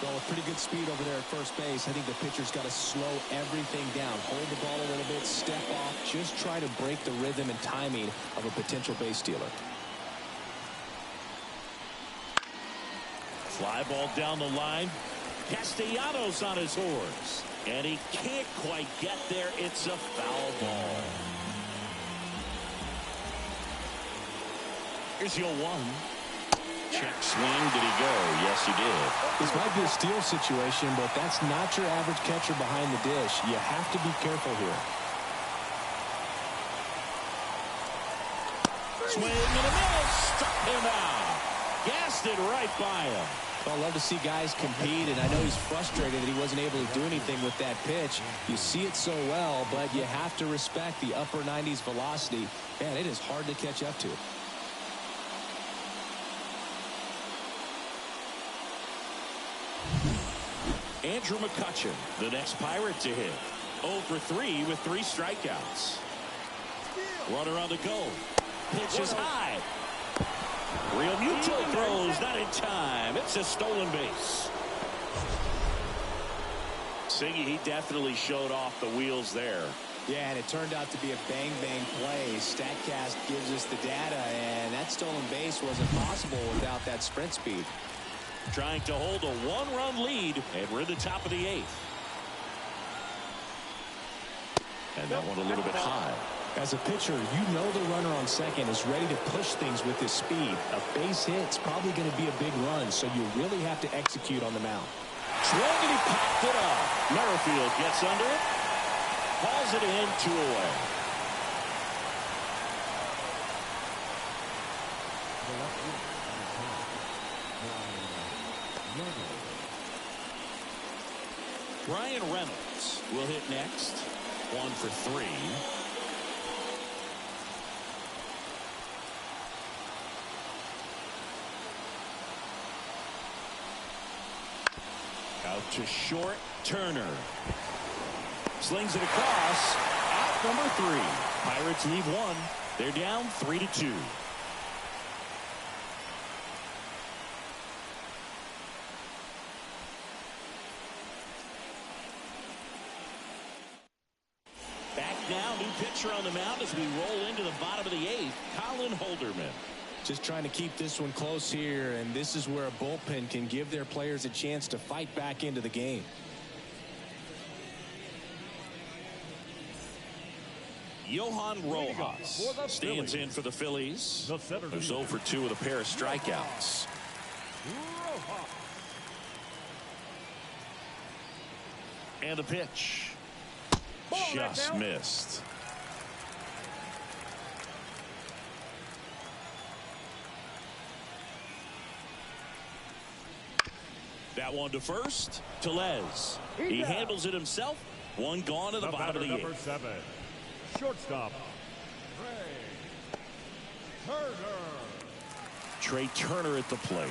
Well, with pretty good speed over there at first base, I think the pitcher's got to slow everything down. Hold the ball a little bit, step off, just try to break the rhythm and timing of a potential base stealer. Fly ball down the line. Castellanos on his horse. And he can't quite get there. It's a foul ball. Here's your 1. Check swing. Did he go? Yes, he did. This might be a steal situation, but that's not your average catcher behind the dish. You have to be careful here. Swing and a miss. Struck him out. Gassed it right by him. Well, I love to see guys compete, and I know he's frustrated that he wasn't able to do anything with that pitch. You see it so well, but you have to respect the upper 90s velocity. Man, it is hard to catch up to. Andrew McCutchen, the next Pirate to hit. 0 for 3 with 3 strikeouts. Runner on the go. Pitch is high. Real Mutual throws, not in time. It's a stolen base. Siggy, he definitely showed off the wheels there. Yeah, and it turned out to be a bang-bang play. StatCast gives us the data, and that stolen base wasn't possible without that sprint speed. Trying to hold a 1-run lead, and we're in the top of the 8th. And that one a little bit high. As a pitcher, you know the runner on second is ready to push things with his speed. A base hit's probably going to be a big run, so you really have to execute on the mound. Swung and he popped it up. Merrifield gets under it. Hauls it in, 2 away. Brian Reynolds will hit next. 1 for 3. Out to short. Turner slings it across. Out number 3. Pirates leave 1. They're down 3-2. Back now, new pitcher on the mound as we roll into the bottom of the 8th. Colin Holderman. Just trying to keep this one close here, and this is where a bullpen can give their players a chance to fight back into the game. Johan Rojas stands in for the Phillies, who's 0 for 2 with a pair of strikeouts. And the pitch. Just missed. That one to first. Telez. He handles it himself. 1 gone to the bottom of the 8th. Number 7, shortstop, Trey Turner at the plate.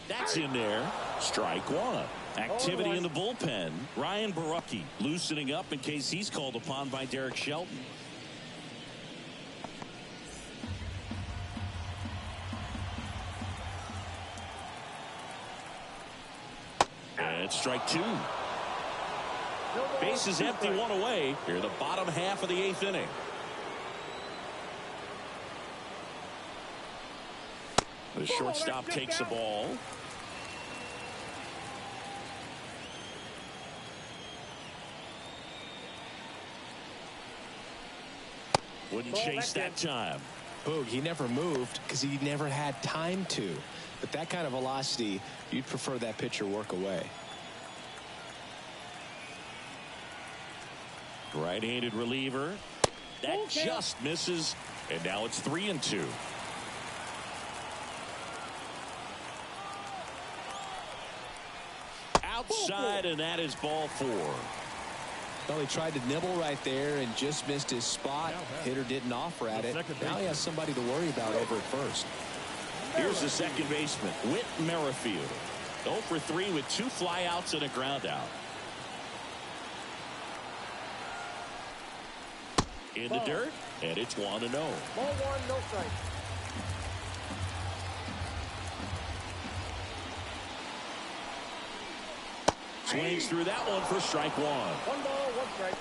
That's in there. Strike 1. Activity in the bullpen. Ryan Borucki loosening up in case he's called upon by Derek Shelton. And strike 2. Base is empty, 1 away. Here in the bottom half of the 8th inning. The shortstop takes the ball. Wouldn't chase that time. Boog, he never moved because he never had time to. But that kind of velocity, you'd prefer that pitcher work away. Right-handed reliever. That just misses. And now it's 3-2. Outside, and that is ball 4. Well, he tried to nibble right there and just missed his spot. Hitter didn't offer at it. Now he has somebody to worry about over at first. Here's the second baseman, Whit Merrifield. 0 for 3 with 2 flyouts and a ground out. In the dirt, and it's 1-0. Ball 1, no strike. Swings through that one for strike 1. 1 ball, 1 strike.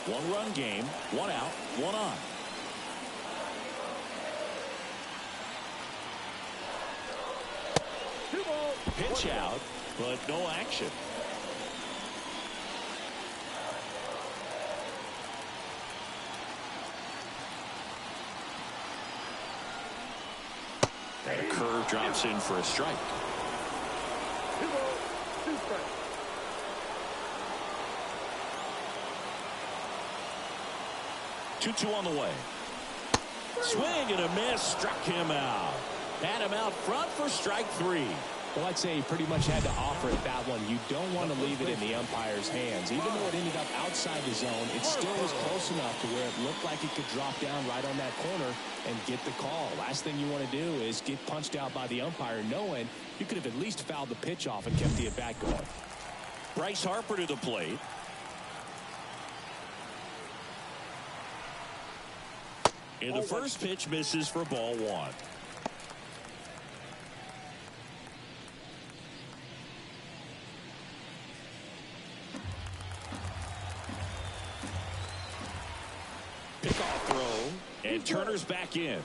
One-run game, 1 out, 1 on. pitch out, but no action. And a curve drops in for a strike. 2 balls, 2 strikes. Two on the way. Swing and a miss. Struck him out. Had him out front for strike 3. Well, I'd say he pretty much had to offer it that one. You don't want to leave it in the umpire's hands. Even though it ended up outside the zone, it still was close enough to where it looked like it could drop down right on that corner and get the call. Last thing you want to do is get punched out by the umpire knowing you could have at least fouled the pitch off and kept the at-bat going. Bryce Harper to the plate. And the first pitch misses for ball 1. Pickoff throw, and Turner's back in.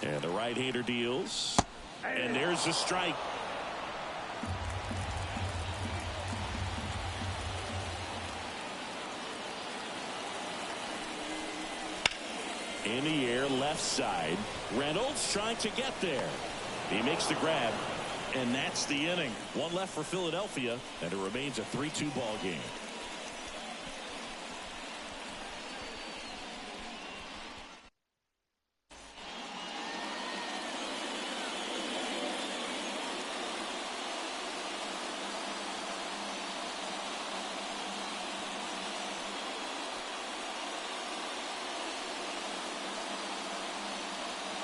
And the right-hander deals. And there's the strike. In the air, left side. Reynolds trying to get there. He makes the grab. And that's the inning. 1 left for Philadelphia, and it remains a 3-2 ball game.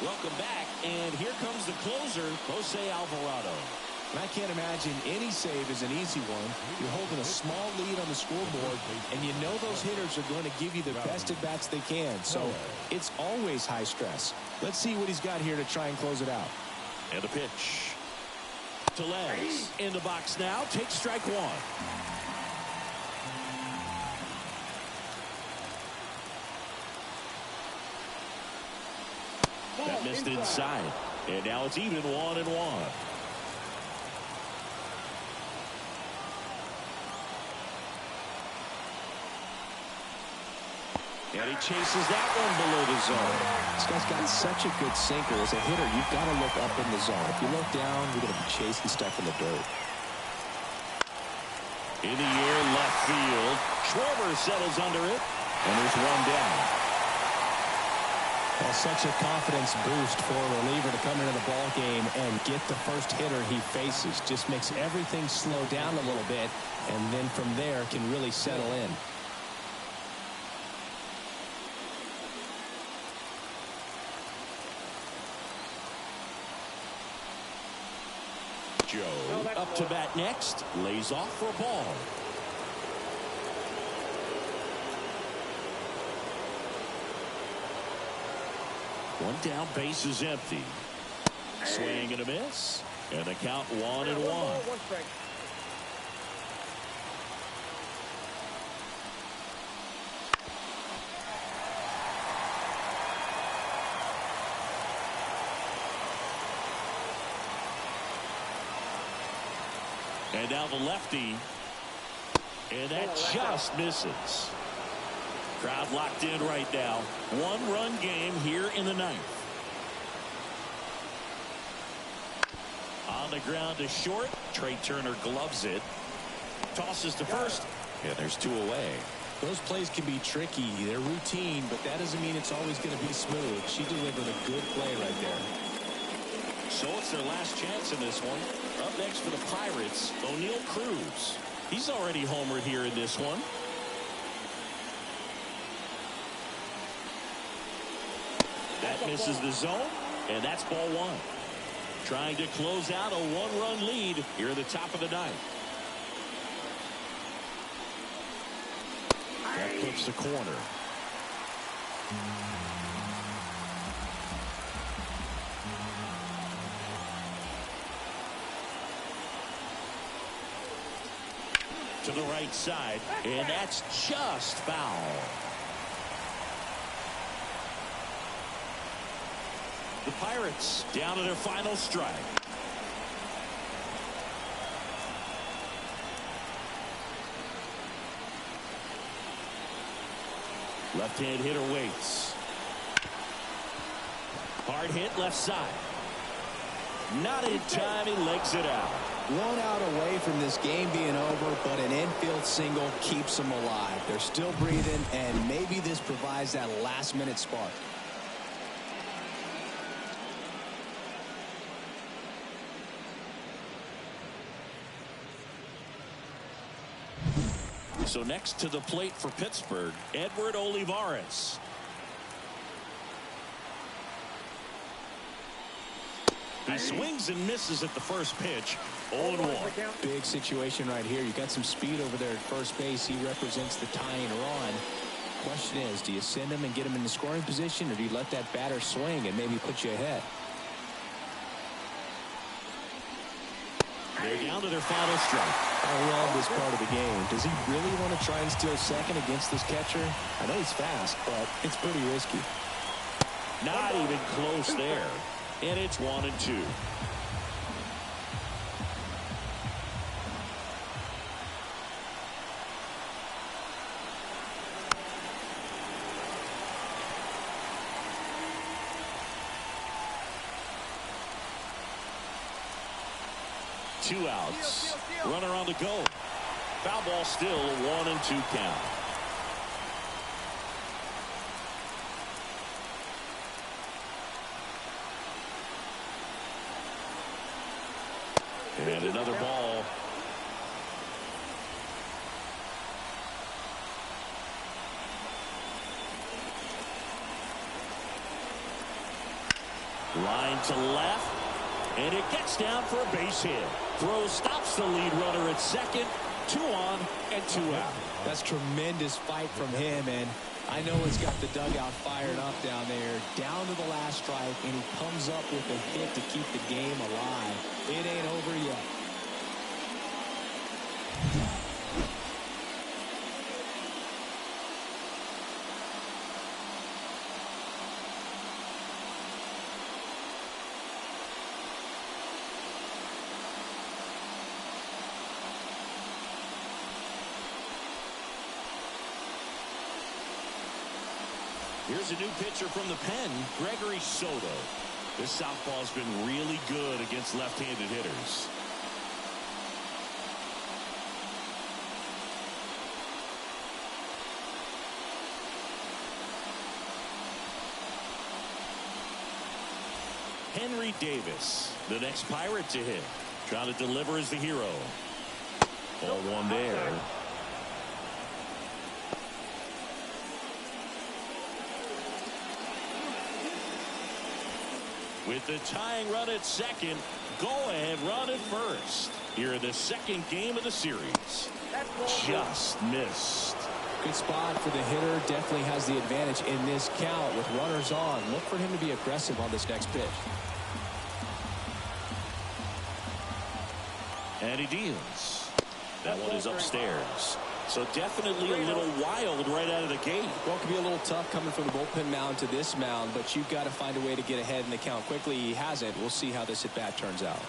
Welcome back, and here comes the closer, Jose Alvarado. And I can't imagine any save is an easy one. You're holding a small lead on the scoreboard, and you know those hitters are going to give you the best at-bats they can. So it's always high stress. Let's see what he's got here to try and close it out. And the pitch. Tellez in the box now. Takes strike 1. That missed inside. And now it's even 1-1. And he chases that one below the zone. This guy's got such a good sinker. As a hitter, you've got to look up in the zone. If you look down, you're going to be chasing stuff in the dirt. In the air, left field. Schwarber settles under it. And there's 1 down. Well, such a confidence boost for a reliever to come into the ball game and get the first hitter he faces. Just makes everything slow down a little bit, and then from there can really settle in. Joe up to bat next. Lays off for a ball. One down, base is empty. Swing and a miss. And the count 1-1. 1 strike. And now the lefty. And that just misses. Crowd locked in right now. 1-run game here in the 9th. On the ground to short. Trey Turner gloves it. Tosses to first. And there's 2 away. Those plays can be tricky. They're routine, but that doesn't mean it's always going to be smooth. She delivered a good play right there. So it's their last chance in this one. Up next for the Pirates, O'Neal Cruz. He's already homered here in this one. That misses the zone, and that's ball 1. Trying to close out a 1-run lead here at the top of the 9th. That clips the corner. To the right side, and that's just foul. The Pirates down to their final strike. Left-hand hitter waits. Hard hit left side. Not in time. He legs it out. 1 out away from this game being over, but an infield single keeps them alive. They're still breathing, and maybe this provides that last-minute spark. So next to the plate for Pittsburgh, Edward Olivares. He swings and misses at the first pitch. 0-1. Big situation right here. You got some speed over there at first base. He represents the tying run. Question is, do you send him and get him in the scoring position, or do you let that batter swing and maybe put you ahead? They're down to their final strike. I love this part of the game. Does he really want to try and steal second against this catcher? I know he's fast, but it's pretty risky. Not even close there. And it's 1-2. Two outs. Runner on the go. Foul ball still, a 1-2 count. And another ball. Line to left. And it gets down for a base hit. Throw stops the lead runner at second. 2 on and 2 out. That's tremendous fight from him, and I know he's got the dugout fired up down there. Down to the last strike, and he comes up with a hit to keep the game alive. It ain't over yet. Here's a new pitcher from the pen, Gregory Soto. This southpaw's been really good against left-handed hitters. Henry Davis, the next Pirate to hit. Trying to deliver as the hero. Ball one there. With the tying run at second, go-ahead run at first. Here in the second game of the series. Just missed. Good spot for the hitter. Definitely has the advantage in this count with runners on. Look for him to be aggressive on this next pitch. And he deals. That one is upstairs. So definitely a little wild right out of the gate. Well, it could be a little tough coming from the bullpen mound to this mound, but you've got to find a way to get ahead in the count quickly. He hasn't. We'll see how this at-bat turns out.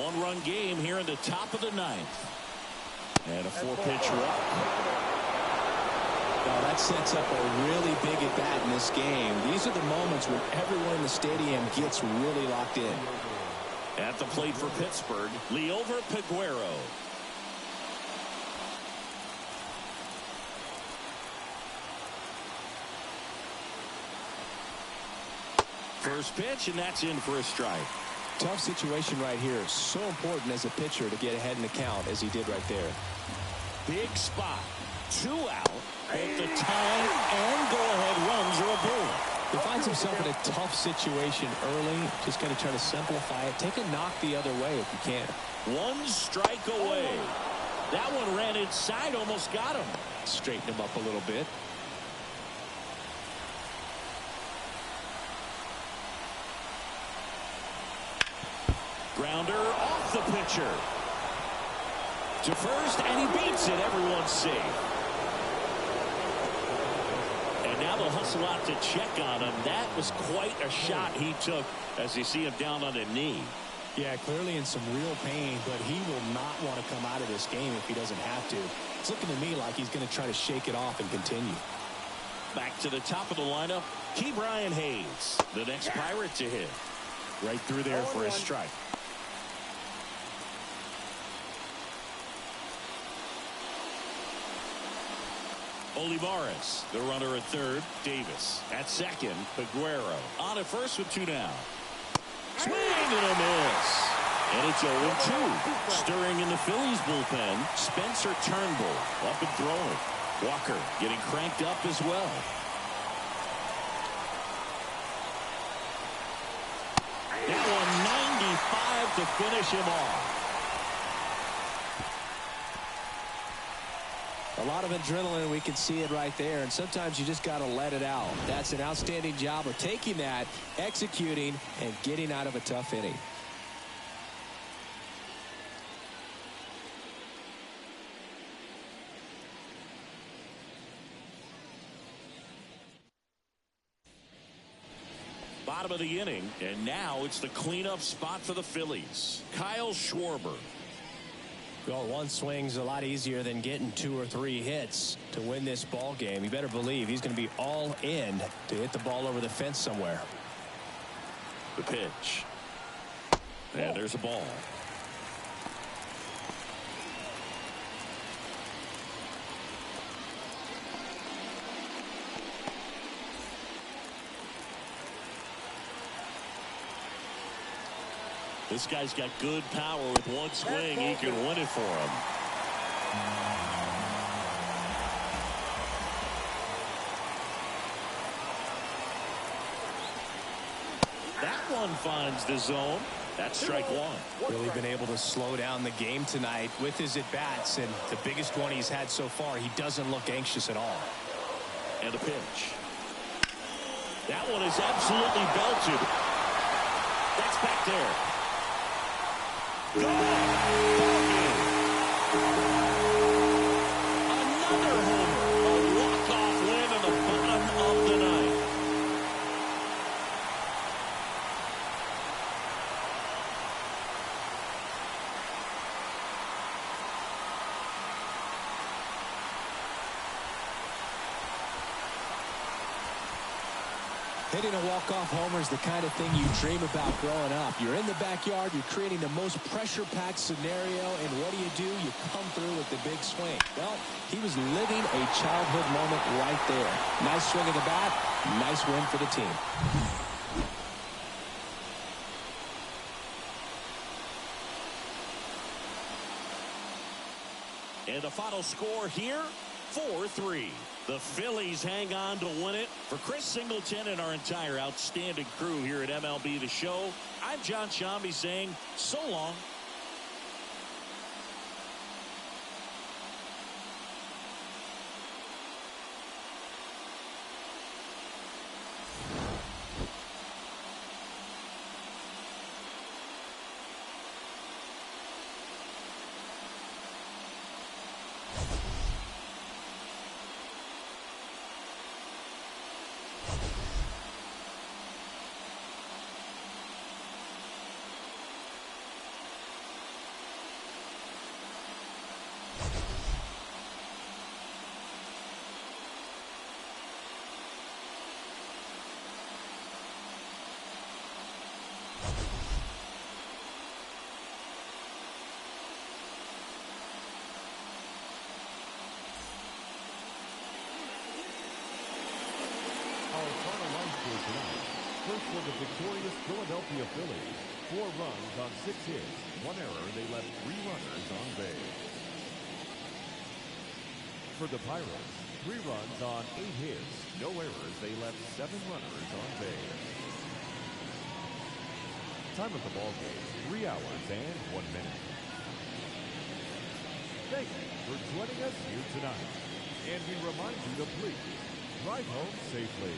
One-run game here in the top of the ninth. And a 4-pitch walk. Now that sets up a really big at-bat in this game. These are the moments when everyone in the stadium gets really locked in. At the plate for Pittsburgh, Liover Peguero. First pitch, and that's in for a strike. Tough situation right here. So important as a pitcher to get ahead in the count as he did right there. Big spot. 2 out. Both the tying and go-ahead runs are aboard. He finds himself in a tough situation early. Just got to try to simplify it. Take a knock the other way if you can. 1 strike away. That one ran inside, almost got him. Straighten him up a little bit. Grounder off the pitcher. To first, and he beats it. Everyone's safe. And Now they'll hustle out to check on him. That was quite a shot he took as you see him down on a knee. Yeah, clearly in some real pain, but he will not want to come out of this game if he doesn't have to. It's looking to me like he's going to try to shake it off and continue. Back to the top of the lineup, Brian Hayes, the next Pirate to hit. Right through there for a strike. Olivares, the runner at third. Davis at second. Aguero on at first with 2 down. Swing and a miss. And it's 0-2. Stirring in the Phillies bullpen, Spencer Turnbull up and throwing. Walker getting cranked up as well. That one 95 to finish him off. A lot of adrenaline, we can see it right there, and sometimes you just got to let it out. That's an outstanding job of taking that, executing, and getting out of a tough inning. Bottom of the inning, and now it's the cleanup spot for the Phillies. Kyle Schwarber. Well, one swing's a lot easier than getting 2 or 3 hits to win this ball game. You better believe he's going to be all in to hit the ball over the fence somewhere. The pitch. And there's a ball. This guy's got good power. With one swing, he can win it for him. That one finds the zone. That's strike one. Really been able to slow down the game tonight with his at-bats, and the biggest one he's had so far, he doesn't look anxious at all. And a pitch. That one is absolutely belted. That's back there. Another homer, a walk-off win in the bottom of the ninth. Hitting a walk-off homer is the kind of thing you dream about growing up. You're in the backyard, you're creating the most pressure-packed scenario, and what do? You come through with the big swing. Well, he was living a childhood moment right there. Nice swing of the bat, nice win for the team. And the final score here, 4-3. The Phillies hang on to win it. For Chris Singleton and our entire outstanding crew here at MLB The Show, I'm John Shambi saying so long. First for the victorious Philadelphia Phillies. 4 runs on 6 hits. 1 error. They left 3 runners on base. For the Pirates, 3 runs on 8 hits. No errors. They left 7 runners on base. Time of the ball game, 3 hours and 1 minute. Thank you for joining us here tonight. And we remind you to please drive home safely.